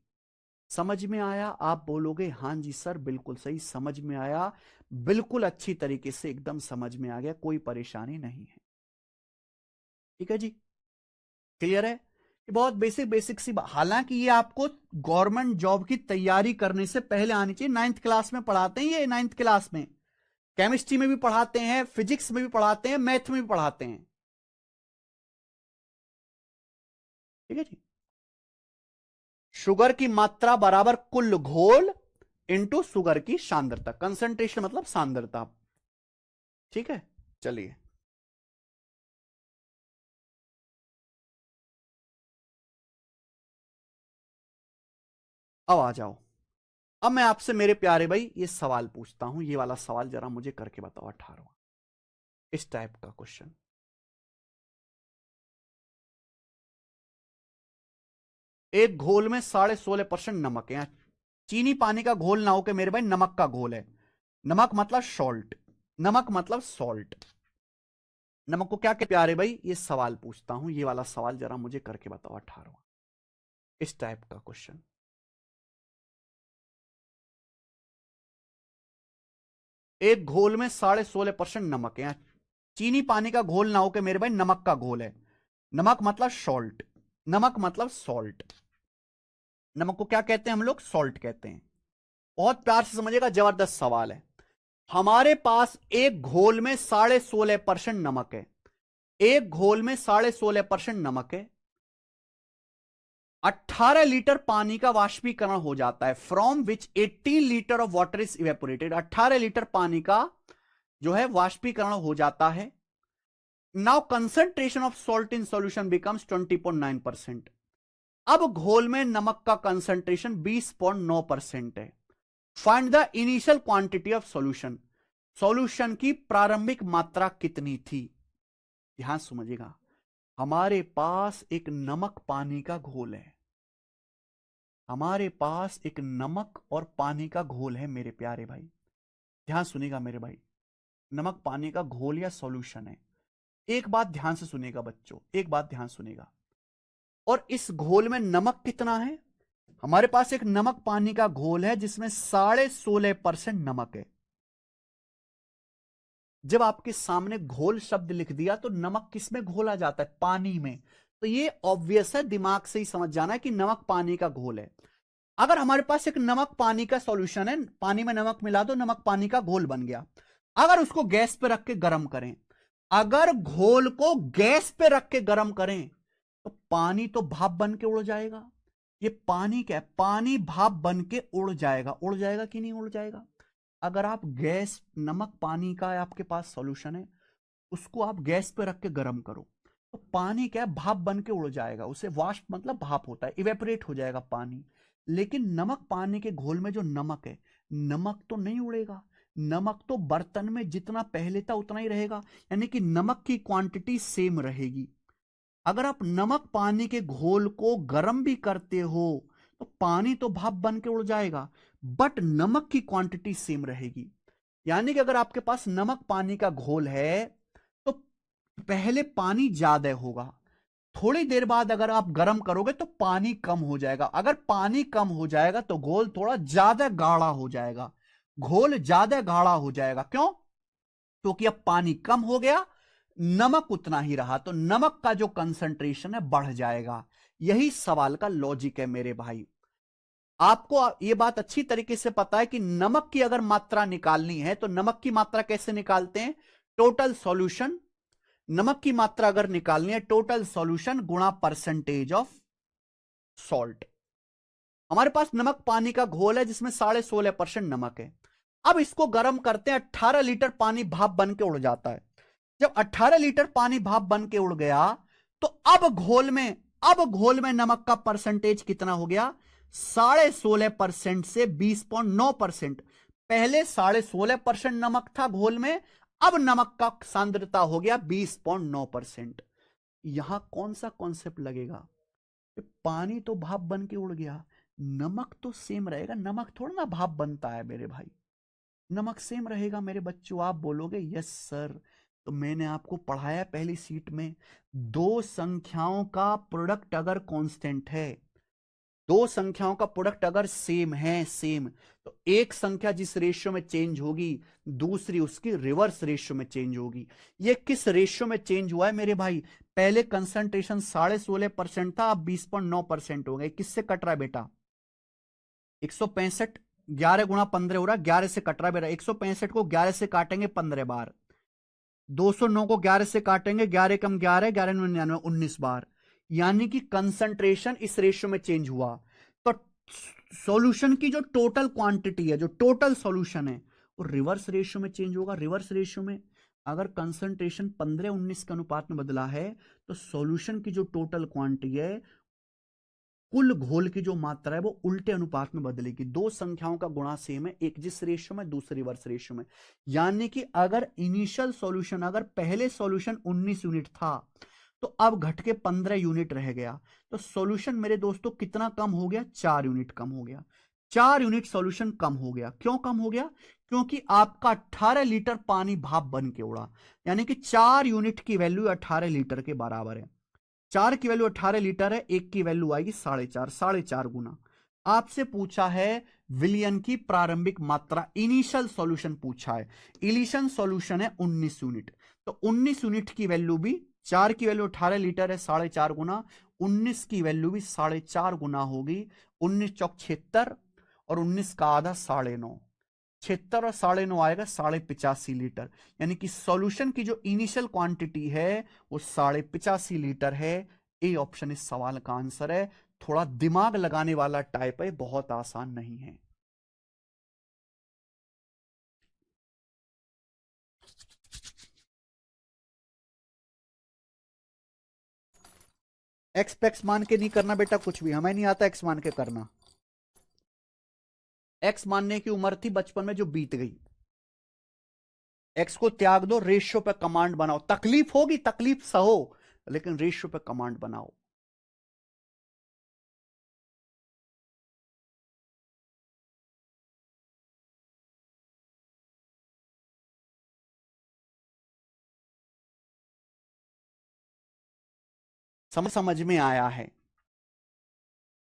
समझ में आया? आप बोलोगे हाँ जी सर बिल्कुल सही, समझ में आया, बिल्कुल अच्छी तरीके से एकदम समझ में आ गया, कोई परेशानी नहीं है। ठीक है जी, क्लियर है? ये बहुत बेसिक बेसिक सी बात, हालांकि ये आपको गवर्नमेंट जॉब की तैयारी करने से पहले आनी चाहिए। 9th क्लास में पढ़ाते हैं ये, 9th क्लास में केमिस्ट्री में भी पढ़ाते हैं, फिजिक्स में भी पढ़ाते हैं, मैथ में भी पढ़ाते हैं। ठीक है जी। शुगर की मात्रा बराबर कुल घोल इंटू शुगर की सांद्रता, कंसंट्रेशन मतलब सांद्रता। ठीक है, चलिए अब आ जाओ। अब मैं आपसे मेरे प्यारे भाई ये सवाल पूछता हूं, ये वाला सवाल जरा मुझे करके बताओ। 18वां इस टाइप का क्वेश्चन, एक घोल में 16.5% नमक है। चीनी पानी का घोल ना हो के मेरे भाई नमक का घोल है। नमक मतलब सॉल्ट, नमक मतलब सॉल्ट। नमक को क्या कहते प्यारे भाई? ये सवाल पूछता हूं, ये वाला सवाल जरा मुझे करके बताओ। 18वां इस टाइप का क्वेश्चन, एक घोल में 16.5% नमक है। चीनी पानी का घोल ना हो के मेरे भाई नमक का घोल है। नमक मतलब सॉल्ट, नमक मतलब सॉल्ट। नमक को क्या कहते हैं हम लोग? सॉल्ट कहते हैं। बहुत प्यार से समझिएगा, जबरदस्त सवाल है। हमारे पास एक घोल में 16.5% नमक है, एक घोल में 16.5% नमक है। 18 लीटर पानी का वाष्पीकरण हो जाता है, from which 18 litre of water is evaporated. 18 litre पानी का जो है वाष्पीकरण हो जाता है। Now concentration of salt in solution becomes 20.9%। अब घोल में नमक का कंसंट्रेशन 20.9% है। Find the initial quantity of solution, solution की प्रारंभिक मात्रा कितनी थी? ध्यान समझिएगा, हमारे पास एक नमक पानी का घोल है, हमारे पास एक नमक और पानी का घोल है मेरे प्यारे भाई। ध्यान सुनिएगा मेरे भाई, नमक पानी का घोल या सॉल्यूशन है। एक बात ध्यान से सुनिएगा बच्चों, एक बात ध्यान सुनिएगा। और इस घोल में नमक कितना है? हमारे पास एक नमक पानी का घोल है जिसमें 16.5% नमक है। जब आपके सामने घोल शब्द लिख दिया तो नमक किसमें घोला जाता है? पानी में। तो ये ऑब्वियस है, दिमाग से ही समझ जाना है कि नमक पानी का घोल है। अगर हमारे पास एक नमक पानी का सॉल्यूशन है, पानी में नमक मिला दो, नमक पानी का घोल बन गया। अगर उसको गैस पे रख के गर्म करें, अगर घोल को गैस पे रख के गर्म करें, तो पानी तो भाप बन के उड़ जाएगा। ये पानी क्या है? पानी भाप बन के उड़ जाएगा। उड़ जाएगा कि नहीं उड़ जाएगा? अगर आप गैस, नमक पानी का आपके पास सॉल्यूशन है, उसको आप गैस पे रख के गर्म करो, तो पानी क्या है? भाप बन के उड़ जाएगा। उसे वाष्प मतलब भाप होता है, इवेपोरेट हो जाएगा पानी। लेकिन नमक पानी के घोल में जो नमक है, नमक तो नहीं उड़ेगा। नमक तो बर्तन में जितना पहले था उतना ही रहेगा, यानी कि नमक की क्वांटिटी सेम रहेगी। अगर आप नमक पानी के घोल को गर्म भी करते हो, तो पानी तो भाप बन के उड़ जाएगा, बट नमक की क्वांटिटी सेम रहेगी। यानी कि अगर आपके पास नमक पानी का घोल है, तो पहले पानी ज्यादा होगा, थोड़ी देर बाद अगर आप गर्म करोगे तो पानी कम हो जाएगा। अगर पानी कम हो जाएगा तो घोल थोड़ा ज्यादा गाढ़ा हो जाएगा। घोल ज्यादा गाढ़ा हो जाएगा क्यों? क्योंकि अब पानी कम हो गया, नमक उतना ही रहा, तो नमक का जो कंसंट्रेशन है बढ़ जाएगा। यही सवाल का लॉजिक है मेरे भाई। आपको यह बात अच्छी तरीके से पता है कि नमक की अगर मात्रा निकालनी है तो नमक की मात्रा कैसे निकालते हैं? Total solution. नमक की मात्रा अगर निकालनी है, टोटल सॉल्यूशन गुणा परसेंटेज ऑफ सॉल्ट। हमारे पास नमक पानी का घोल है जिसमें 16.5% नमक है। अब इसको गर्म करते हैं, 18 लीटर पानी भाप बन के उड़ जाता है। जब 18 लीटर पानी भाप बन के उड़ गया, तो अब घोल में नमक का परसेंटेज कितना हो गया? 16.5% से 20.9%। पहले 16.5% नमक था घोल में, अब नमक का सांद्रता हो गया 20.9%। यहां कौन सा कॉन्सेप्ट लगेगा? पानी तो भाप बन के उड़ गया, नमक तो सेम रहेगा। नमक थोड़ा ना भाप बनता है मेरे भाई, नमक सेम रहेगा मेरे बच्चों। आप बोलोगे यस सर, तो मैंने आपको पढ़ाया पहली सीट में, दो संख्याओं का प्रोडक्ट अगर कांस्टेंट है, दो संख्याओं का प्रोडक्ट अगर सेम है, सेम, तो एक संख्या जिस रेशियो में चेंज होगी, दूसरी उसकी रिवर्स रेशियो में चेंज होगी। ये किस रेशियो में चेंज हुआ है मेरे भाई? पहले कंसंट्रेशन 16.5% था, अब 20.9% हो गए। किससे कट रहा है बेटा? 165, 11 गुणा 15 हो रहा है, 11 से कट रहा है बेटा। 165 को 11 से काटेंगे 15 बार, 209 को 11 से काटेंगे, 11 कम 11, 11 99, 19 बार। यानी कि कंसंट्रेशन इस रेशियो में चेंज हुआ। तो सॉल्यूशन की जो टोटल क्वांटिटी है, जो टोटल सॉल्यूशन है, वो रिवर्स रेशियो में चेंज होगा। रिवर्स रेशियो में अगर कंसंट्रेशन 15-19 के अनुपात में बदला है, तो सॉल्यूशन की जो टोटल क्वांटिटी है, कुल घोल की जो मात्रा है, वो उल्टे अनुपात में बदलेगी। दो संख्याओं का गुणा सेम है, एक जिस रेशियो में, दूसरी रिवर्स रेशियो में। यानी कि अगर इनिशियल सॉल्यूशन, अगर पहले सॉल्यूशन 19 यूनिट था, तो अब घट के 15 यूनिट रह गया, तो सॉल्यूशन मेरे दोस्तों कितना कम हो गया? 4 यूनिट कम हो गया। 4 यूनिट सॉल्यूशन कम हो गया। क्यों कम हो गया? क्योंकि आपका 18 लीटर पानी भाप बन के उड़ा, यानी कि 4 यूनिट की वैल्यू 18 लीटर के बराबर है। 4 की वैल्यू 18 लीटर है, एक की वैल्यू आएगी 4.5, 4.5 गुना। आपसे पूछा है विलियन की प्रारंभिक मात्रा, इनिशियल सॉल्यूशन पूछा है। इनिशियल सॉल्यूशन है 19 यूनिट, तो 19 यूनिट की वैल्यू भी, 4 की वैल्यू 18 लीटर है, 4.5 गुना, 19 की वैल्यू भी 4.5 गुना होगी। 19 चौक 76, और 19 का आधा 9.5, 76 और 9.5 आएगा 85.5 लीटर। यानी कि सॉल्यूशन की जो इनिशियल क्वांटिटी है वो 85.5 लीटर है। ए ऑप्शन इस सवाल का आंसर है। थोड़ा दिमाग लगाने वाला टाइप है, बहुत आसान नहीं है। एक्स पैक्स मान के नहीं करना बेटा कुछ भी, हमें नहीं आता एक्स मान के करना। एक्स मानने की उम्र थी बचपन में जो बीत गई। एक्स को त्याग दो, रेशियो पे कमांड बनाओ। तकलीफ होगी, तकलीफ सहो, लेकिन रेशियो पे कमांड बनाओ। समझ में आया है?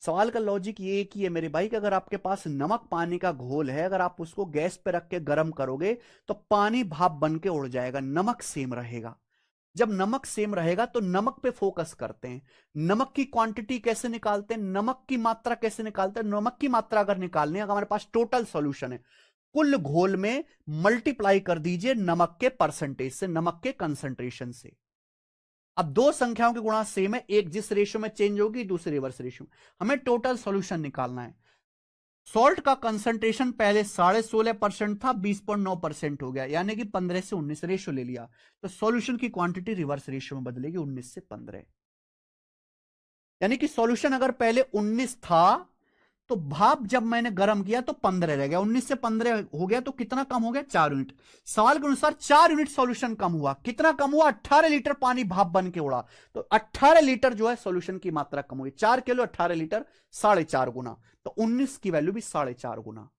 सवाल का लॉजिक ये एक ही है मेरे भाई, कि अगर आपके पास नमक पानी का घोल है, अगर आप उसको गैस पे रख के गर्म करोगे, तो पानी भाप बन के उड़ जाएगा, नमक सेम रहेगा। जब नमक सेम रहेगा तो नमक पे फोकस करते हैं। नमक की क्वांटिटी कैसे निकालते हैं, नमक की मात्रा कैसे निकालते हैं? नमक की मात्रा अगर निकालनी है, अगर हमारे पास टोटल सॉल्यूशन है, कुल घोल में मल्टीप्लाई कर दीजिए नमक के परसेंटेज से, नमक के कंसंट्रेशन से। अब दो संख्याओं के गुणा सेम है, एक जिस रेशियो में चेंज होगी दूसरी रिवर्स रेशियो। हमें टोटल सॉल्यूशन निकालना है। सॉल्ट का कंसंट्रेशन पहले 16.5% था, 20.9% हो गया, यानी कि 15 से 19 रेशियो ले लिया, तो सॉल्यूशन की क्वांटिटी रिवर्स रेशियो में बदलेगी, 19 से 15। यानी कि सॉल्यूशन अगर पहले 19 था तो भाप जब मैंने गर्म किया तो 15 रह गया, 19 से 15 हो गया, तो कितना कम हो गया? 4 यूनिट। सवाल के अनुसार 4 यूनिट सॉल्यूशन कम हुआ। कितना कम हुआ? 18 लीटर पानी भाप बन के उड़ा, तो 18 लीटर जो है सॉल्यूशन की मात्रा कम हुई। 4 किलो 18 लीटर, 4.5 गुना, तो 19 की वैल्यू भी 4.5 गुना।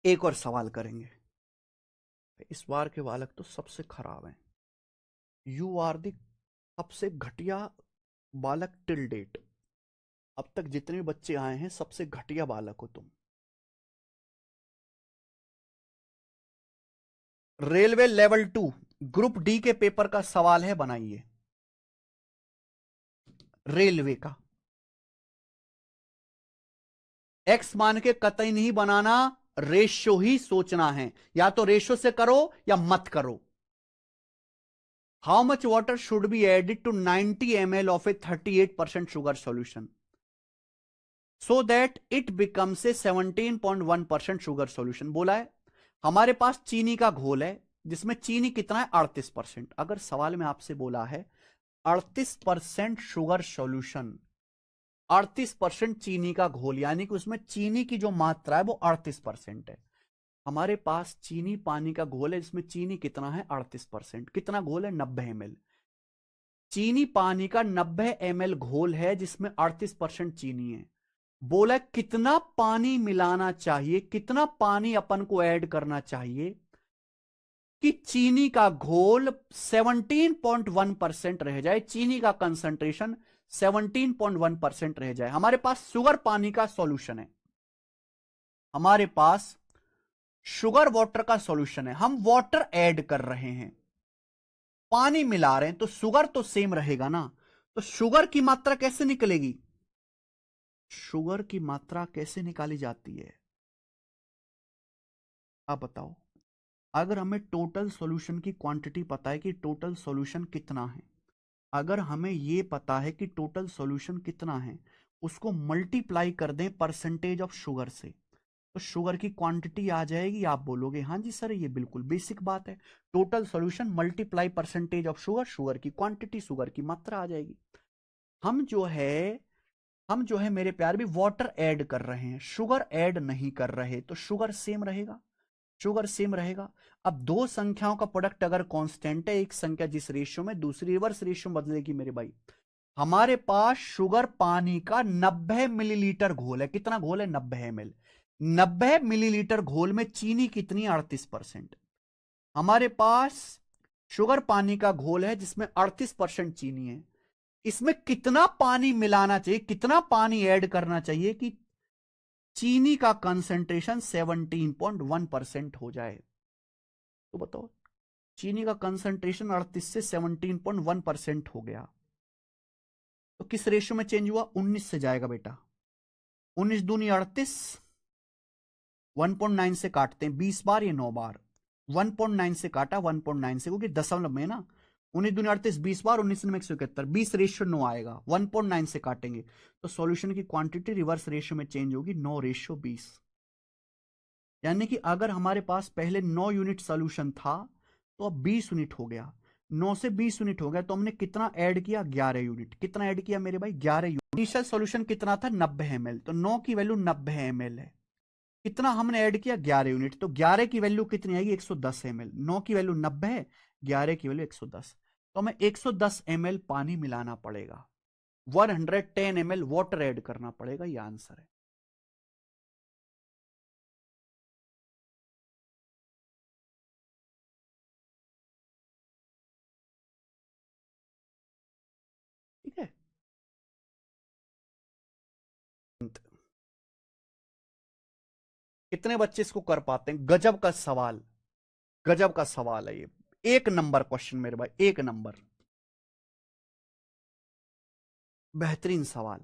एक और सवाल करेंगे। इस बार के बालक तो सबसे खराब हैं। यू आर दी सबसे घटिया बालक टिल डेट। अब तक जितने भी बच्चे आए हैं सबसे घटिया बालक हो तुम। रेलवे लेवल 2 ग्रुप डी के पेपर का सवाल है, बनाइए। रेलवे का एक्स मान के कतई नहीं बनाना, रेशो ही सोचना है। या तो रेशो से करो या मत करो। How much water should be added to 90 ml of a 38% sugar solution so that it becomes a 17.1% sugar solution? बोला है हमारे पास चीनी का घोल है जिसमें चीनी कितना है? 38%। अगर सवाल में आपसे बोला है 38% शुगर सॉल्यूशन, 38% चीनी का घोल, यानी कि उसमें चीनी की जो मात्रा है वो 38% है। हमारे पास चीनी पानी का घोल है जिसमें चीनी कितना है? 38%। कितना घोल है? 90 ml। चीनी पानी का 90 ml घोल है जिसमें 38% चीनी है। बोला कितना पानी मिलाना चाहिए, कितना पानी अपन को ऐड करना चाहिए कि चीनी का घोल 17.1% रह जाए, चीनी का कंसंट्रेशन 17.1% रह जाए। हमारे पास शुगर पानी का सॉल्यूशन है, हमारे पास शुगर वाटर का सॉल्यूशन है, हम वाटर ऐड कर रहे हैं, पानी मिला रहे हैं, तो शुगर तो सेम रहेगा ना। तो शुगर की मात्रा कैसे निकलेगी? शुगर की मात्रा कैसे निकाली जाती है आप बताओ? अगर हमें टोटल सॉल्यूशन की क्वांटिटी पता है कि टोटल सॉल्यूशन कितना है, अगर हमें यह पता है कि टोटल सॉल्यूशन कितना है, उसको मल्टीप्लाई कर दें परसेंटेज ऑफ शुगर से, तो शुगर की क्वांटिटी आ जाएगी। आप बोलोगे हाँ जी सर ये बिल्कुल बेसिक बात है, total solution multiply percentage of sugar, sugar की क्वांटिटी, शुगर की मात्रा आ जाएगी। हम जो है हम जो है मेरे प्यार भी वाटर ऐड कर रहे हैं, शुगर ऐड नहीं कर रहे, तो शुगर सेम रहेगा, शुगर सेम रहेगा। अब दो संख्याओं का प्रोडक्ट अगर कांस्टेंट है, एक संख्या जिस रेशियो में दूसरी रिवर्स रेशियो में बदलेगी मेरे भाई। हमारे पास शुगर पानी का 90 मिलीलीटर घोल है, कितना घोल है? 90 ml। 90 मिलीलीटर घोल में चीनी कितनी? 38%। हमारे पास शुगर पानी का घोल है जिसमें 38% चीनी है, इसमें कितना पानी मिलाना चाहिए, कितना पानी ऐड करना चाहिए कि चीनी का कंसंट्रेशन 17.1% हो जाए? तो बताओ, चीनी का कंसंट्रेशन 38 से 17.1% हो गया, तो किस रेशियो में चेंज हुआ? 19 से जाएगा बेटा। 19 दूनी 38, 1.9 से काटते हैं 20 बार, ये 9 बार, 1.9 से काटा, 1.9 से, क्योंकि दशमलव में ना। 19 दूनी 38, 20 बार, 19 में 171, 20 रेशियो 9 आएगा, 1.9 से काटेंगे तो सॉल्यूशन की क्वांटिटी रिवर्स रेशियो में चेंज होगी, 9 रेशियो 20। यानी कि अगर हमारे पास पहले 9 यूनिट सॉल्यूशन था तो अब 20 यूनिट हो गया, 9 से 20 यूनिट हो गया, तो हमने कितना ऐड किया? 11 यूनिट। कितना ऐड किया मेरे भाई? 11 यूनिट। इनिशियल सॉल्यूशन कितना था? 90 ml, तो 9 की वैल्यू 90 ml है, कितना हमने ऐड किया? 11 यूनिट, तो 11 की वैल्यू कितनी आएगी? 110 ml। 9 की वैल्यू 90 है, 11 की वैल्यू 110, तो हमें 110 ml पानी मिलाना पड़ेगा, 110 ml वाटर ऐड करना पड़ेगा, यह आंसर है। ठीक है। कितने बच्चे इसको कर पाते हैं? गजब का सवाल, गजब का सवाल है ये। एक नंबर क्वेश्चन मेरे भाई, एक नंबर, बेहतरीन सवाल।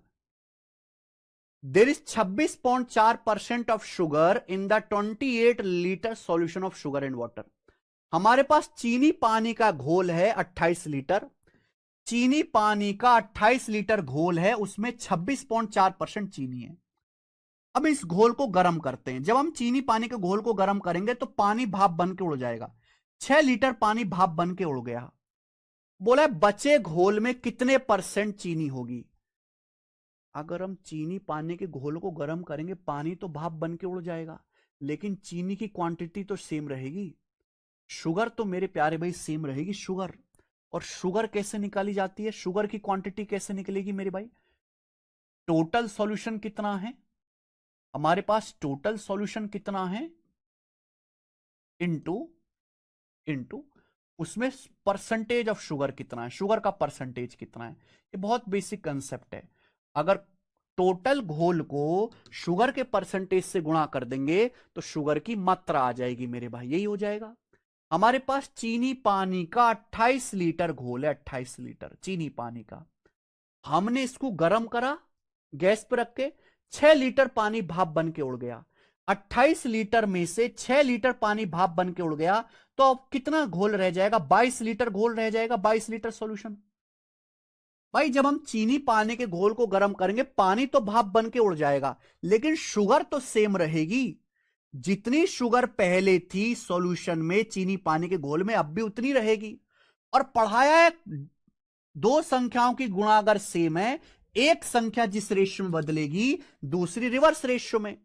There is 26.4% of sugar in the 28 litre solution of sugar and water. हमारे पास चीनी पानी का घोल है 28 लीटर, चीनी पानी का 28 लीटर घोल है, उसमें 26.4% चीनी है। अब इस घोल को गर्म करते हैं। जब हम चीनी पानी के घोल को गर्म करेंगे तो पानी भाप बन के उड़ जाएगा। 6 लीटर पानी भाप बन के उड़ गया। बोला है बचे घोल में कितने परसेंट चीनी होगी? अगर हम चीनी पानी के घोल को गर्म करेंगे, पानी तो भाप बन के उड़ जाएगा, लेकिन चीनी की क्वांटिटी तो सेम रहेगी। शुगर तो मेरे प्यारे भाई सेम रहेगी, शुगर। और शुगर कैसे निकाली जाती है? शुगर की क्वांटिटी कैसे निकलेगी मेरे भाई? टोटल सॉल्यूशन कितना है हमारे पास? टोटल सॉल्यूशन कितना है इनटू इनटू उसमें परसेंटेज ऑफ शुगर कितना है, शुगर का परसेंटेज कितना है। ये बहुत बेसिक कंसेप्ट है। अगर टोटल घोल को शुगर के परसेंटेज से गुणा कर देंगे तो शुगर की मात्रा आ जाएगी मेरे भाई, यही हो जाएगा। हमारे पास चीनी पानी का 28 लीटर घोल है, 28 लीटर चीनी पानी का। हमने इसको गर्म करा गैस पर रख के, 6 लीटर पानी भाप बन के उड़ गया। 28 लीटर में से 6 लीटर पानी भाप बन के उड़ गया, तो अब कितना घोल रह जाएगा? 22 लीटर घोल रह जाएगा, 22 लीटर सॉल्यूशन। भाई जब हम चीनी पानी के घोल को गर्म करेंगे, पानी तो भाप बन के उड़ जाएगा, लेकिन शुगर तो सेम रहेगी। जितनी शुगर पहले थी सॉल्यूशन में चीनी पानी के घोल में, अब भी उतनी रहेगी। और पढ़ाया है दो संख्याओं की गुणा अगर सेम है, एक संख्या जिस रेशियो में बदलेगी दूसरी रिवर्स रेशियो में।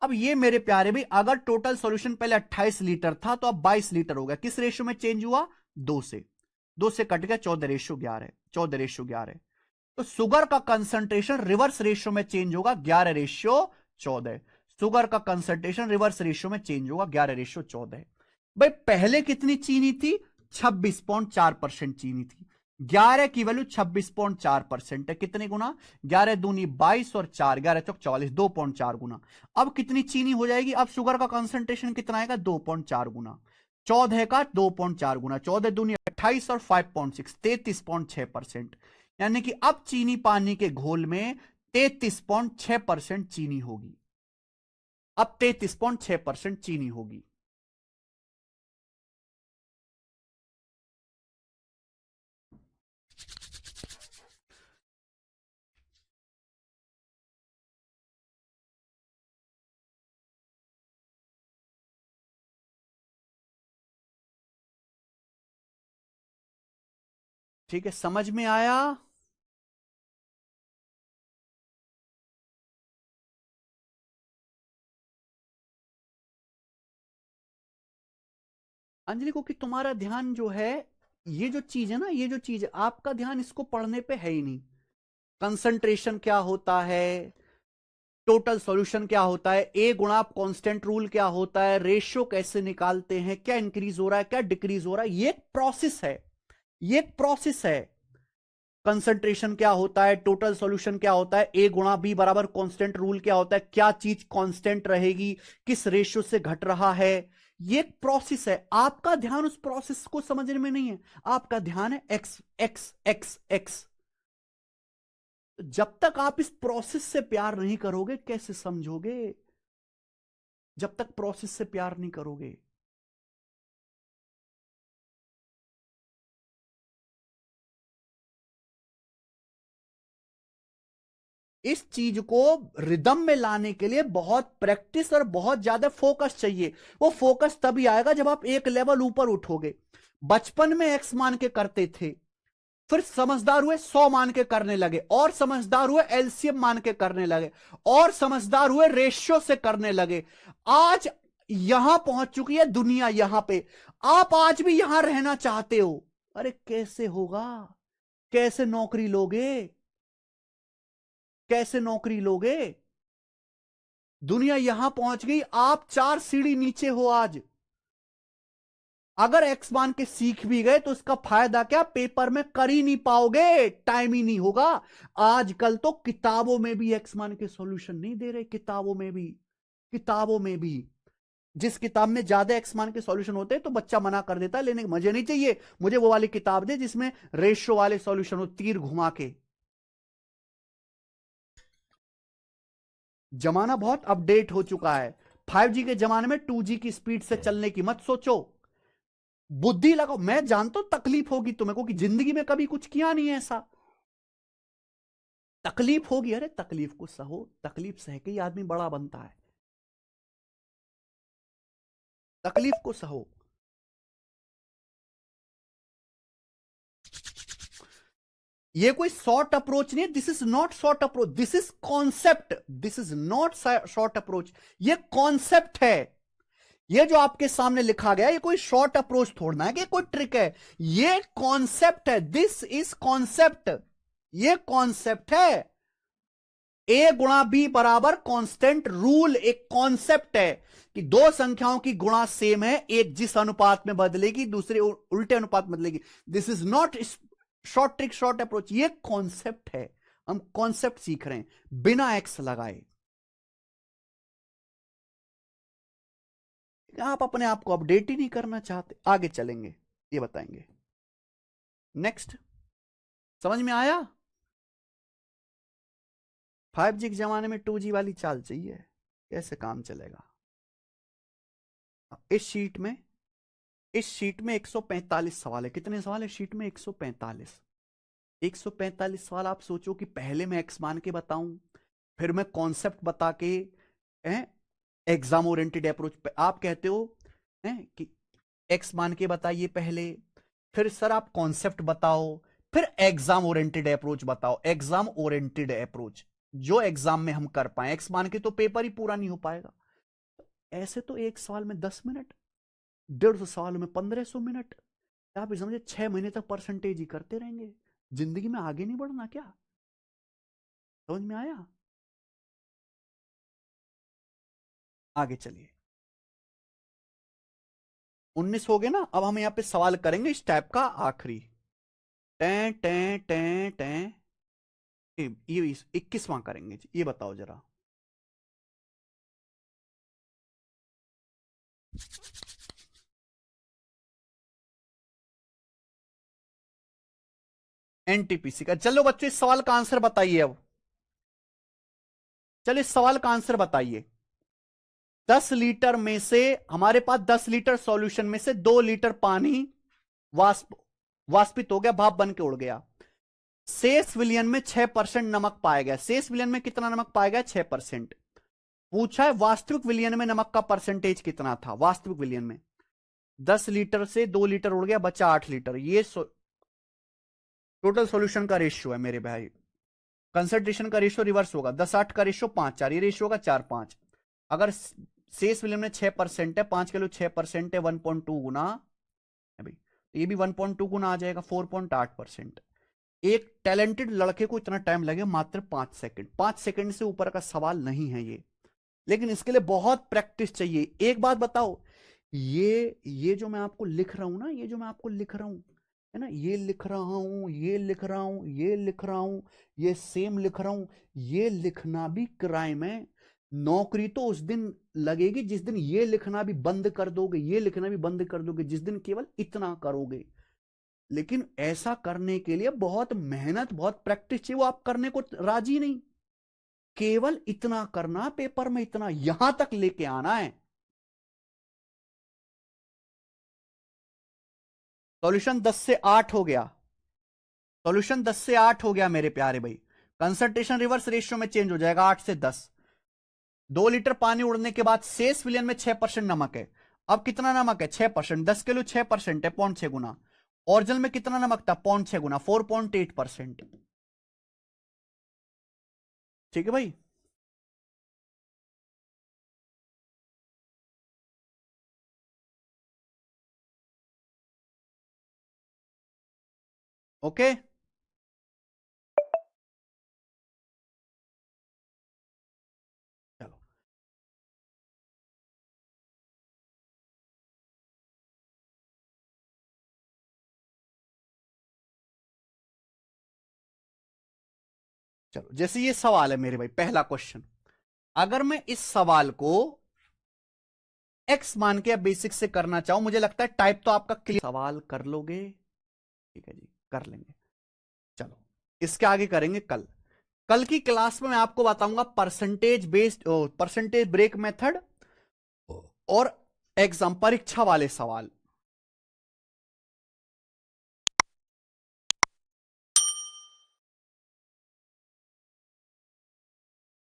अब ये मेरे प्यारे भी, अगर टोटल सॉल्यूशन पहले 28 लीटर था तो अब 22 लीटर हो गया। किस रेशियो में चेंज हुआ? 2 से कट गया, 14:11, 14:11। तो शुगर का कंसंट्रेशन रिवर्स रेशियो में चेंज होगा, 11:14। शुगर का कंसंट्रेशन रिवर्स रेशियो में चेंज होगा, 11:14। भाई पहले कितनी चीनी थी? 26.4% चीनी थी। 11 की वैल्यू 26.4% है। कितने गुना? 11 दूनी 22 और 4, 11 चौक 44, 2.4 गुना। अब कितनी चीनी हो जाएगी? अब शुगर का कंसंट्रेशन कितना आएगा? 2.4 गुना। 14 का 2.4 गुना, 14 दूनी 28 और 5.6, 33.6%। यानी कि अब चीनी पानी के घोल में 33.6% चीनी होगी। अब 33.6% चीनी होगी। ठीक है, समझ में आया? अंजलि को कि तुम्हारा ध्यान जो है, ये जो चीज है ना, ये जो चीज है, आपका ध्यान इसको पढ़ने पे है ही नहीं। कंसंट्रेशन क्या होता है, टोटल सॉल्यूशन क्या होता है, ए गुणा कांस्टेंट रूल क्या होता है, रेशियो कैसे निकालते हैं, क्या इंक्रीज हो रहा है क्या डिक्रीज हो रहा है, ये एक प्रोसेस है, ये एक प्रोसेस है। कंसंट्रेशन क्या होता है, टोटल सॉल्यूशन क्या होता है, ए गुणा बी बराबर कांस्टेंट रूल क्या होता है, क्या चीज कांस्टेंट रहेगी, किस रेशियो से घट रहा है, ये एक प्रोसेस है। आपका ध्यान उस प्रोसेस को समझने में नहीं है, आपका ध्यान है एक्स एक्स एक्स एक्स। जब तक आप इस प्रोसेस से प्यार नहीं करोगे कैसे समझोगे? जब तक प्रोसेस से प्यार नहीं करोगे। इस चीज को रिदम में लाने के लिए बहुत प्रैक्टिस और बहुत ज्यादा फोकस चाहिए। वो फोकस तभी आएगा जब आप एक लेवल ऊपर उठोगे। बचपन में एक्स मान के करते थे, फिर समझदार हुए 100 मान के करने लगे, और समझदार हुए एलसीएम मान के करने लगे, और समझदार हुए रेशियो से करने लगे। आज यहां पहुंच चुकी है दुनिया, यहां पे आप आज भी यहां रहना चाहते हो। अरे कैसे होगा? कैसे नौकरी लोगे? कैसे नौकरी लोगे? दुनिया यहां पहुंच गई, आप 4 सीढ़ी नीचे हो आज। अगर एक्स मान के सीख भी गए तो उसका फायदा क्या? पेपर में कर ही नहीं पाओगे, टाइम ही नहीं होगा। आजकल तो किताबों में भी एक्स मान के सॉल्यूशन नहीं दे रहे, किताबों में भी। किताबों में भी जिस किताब में ज्यादा एक्स मान के सॉल्यूशन होते हैं तो बच्चा मना कर देता है, लेने मुझे नहीं चाहिए, मुझे वो वाली किताब दे जिसमें रेशियो वाले सॉल्यूशन हो, तीर घुमा के। जमाना बहुत अपडेट हो चुका है। 5G के जमाने में 2G की स्पीड से चलने की मत सोचो, बुद्धि लगाओ। मैं जानता हूं तकलीफ होगी तुम्हें को, कि जिंदगी में कभी कुछ किया नहीं है ऐसा, तकलीफ होगी। अरे तकलीफ को सहो, तकलीफ सह के ही आदमी बड़ा बनता है, तकलीफ को सहो। ये कोई शॉर्ट अप्रोच नहीं है, this is not short approach, this is concept, this is not short approach, ये कॉन्सेप्ट है। ये जो आपके सामने लिखा गया ये कोई शॉर्ट अप्रोच थोड़ना है कि कोई ट्रिक है, ये कॉन्सेप्ट है, दिस इज कॉन्सेप्ट, ये कॉन्सेप्ट है। ए गुणा बी बराबर कांस्टेंट रूल एक कॉन्सेप्ट है कि दो संख्याओं की गुणा सेम है, एक जिस अनुपात में बदलेगी दूसरे उल्टे अनुपात में बदलेगी। This is not short trick, short approach, ये कॉन्सेप्ट है। हम कॉन्सेप्ट सीख रहे हैं बिना एक्स लगाए। आप अपने आप को अपडेट ही नहीं करना चाहते, आगे चलेंगे ये बताएंगे। नेक्स्ट, समझ में आया? 5G के जमाने में 2G वाली चाल चाहिए, कैसे काम चलेगा? इस शीट में 145 सवाल है। कितने सवाल है शीट में? 145। 145 सवाल। आप सोचो कि पहले मैं एक्स मान के बताऊं, फिर मैं कॉन्सेप्ट बता के, एग्जाम ओरिएंटेड अप्रोच। आप कहते हो कि एक्स मान के बताइए पहले, फिर सर आप कॉन्सेप्ट बताओ, फिर एग्जाम ओरिएंटेड अप्रोच बताओ। एग्जाम ओरिएंटेड अप्रोच जो एग्जाम में हम कर पाए, एक्स मान के तो पेपर ही पूरा नहीं हो पाएगा। ऐसे तो एक सवाल में 10 मिनट, 150 सवालों में 1500 मिनट, आप समझे 6 महीने तक परसेंटेज ही करते रहेंगे, जिंदगी में आगे नहीं बढ़ना क्या? समझ में आया? आगे चलिए। 19 हो गए ना, अब हम यहां पे सवाल करेंगे इस टाइप का आखिरी। टें टें टें टें, ये 21वां करेंगे जी, ये बताओ जरा। एनटीपीसी का। चलो बच्चों इस सवाल का आंसर बताइए अब। चलिए इस सवाल का आंसर बताइए। 10 लीटर में से, हमारे पास 10 लीटर सॉल्यूशन में से 2 लीटर पानी वाष्पित हो गया, भाप बन के उड़ गया। शेष विलयन में 6% नमक पाया गया। शेष विलयन में कितना नमक पाया गया? 6%। पूछा है वास्तविक विलयन में नमक का परसेंटेज कितना था। वास्तविक विलयन में 10 लीटर से 2 लीटर उड़ गया, बचा 8 लीटर। ये टोटल सॉल्यूशन का रेशियो है मेरे भाई। कंसंट्रेशन का रेशियो रिवर्स होगा, 10:8 का रेशियो 5:4, ये रेशियो होगा 4:5। अगर शेष विलयन में 6% है, 5 किलो 6% है, 1.2 गुना अभी, तो ये भी 1.2 गुना आ जाएगा, 4.8%। एक टैलेंटेड लड़के को इतना टाइम लगे मात्र 5 सेकंड। 5 सेकंड से ऊपर का सवाल नहीं है ये, लेकिन इसके लिए बहुत प्रैक्टिस चाहिए। एक बात बताओ, ये जो मैं आपको लिख रहा हूं ना, ये जो मैं आपको लिख रहा हूं है ना, ये लिख रहा हूं, ये लिख रहा हूं, ये लिख रहा हूं, ये सेम लिख रहा हूं, ये लिखना भी क्राइम है। नौकरी तो उस दिन लगेगी जिस दिन ये लिखना भी बंद कर दोगे, ये लिखना भी बंद कर दोगे, जिस दिन केवल इतना करोगे। लेकिन ऐसा करने के लिए बहुत मेहनत, बहुत प्रैक्टिस चाहिए, वो आप करने को राजी नहीं। केवल इतना करना, पेपर में इतना यहां तक लेके आना है। सॉल्यूशन 10 से 8 हो गया, सॉल्यूशन 10 से 8 हो गया मेरे प्यारे भाई। कंसंट्रेशन रिवर्स रेशियो में चेंज हो जाएगा, 8 से 10। 2 लीटर पानी उड़ने के बाद शेष विलयन में 6% नमक है। अब कितना नमक है? 6%। 10 किलो 6% है, 0.6 गुना। ओरिजिनल में कितना नमक था? 0.6 गुना, 4.8%। ठीक है भाई। ओके, चलो चलो, जैसे ये सवाल है मेरे भाई, पहला क्वेश्चन। अगर मैं इस सवाल को एक्स मान के आप बेसिक से करना चाहो, मुझे लगता है टाइप तो आपका क्लियर, सवाल कर लोगे? ठीक है जी, कर लेंगे। चलो इसके आगे करेंगे कल। कल की क्लास में मैं आपको बताऊंगा percentage based, percentage break method और एग्जाम परीक्षा वाले सवाल।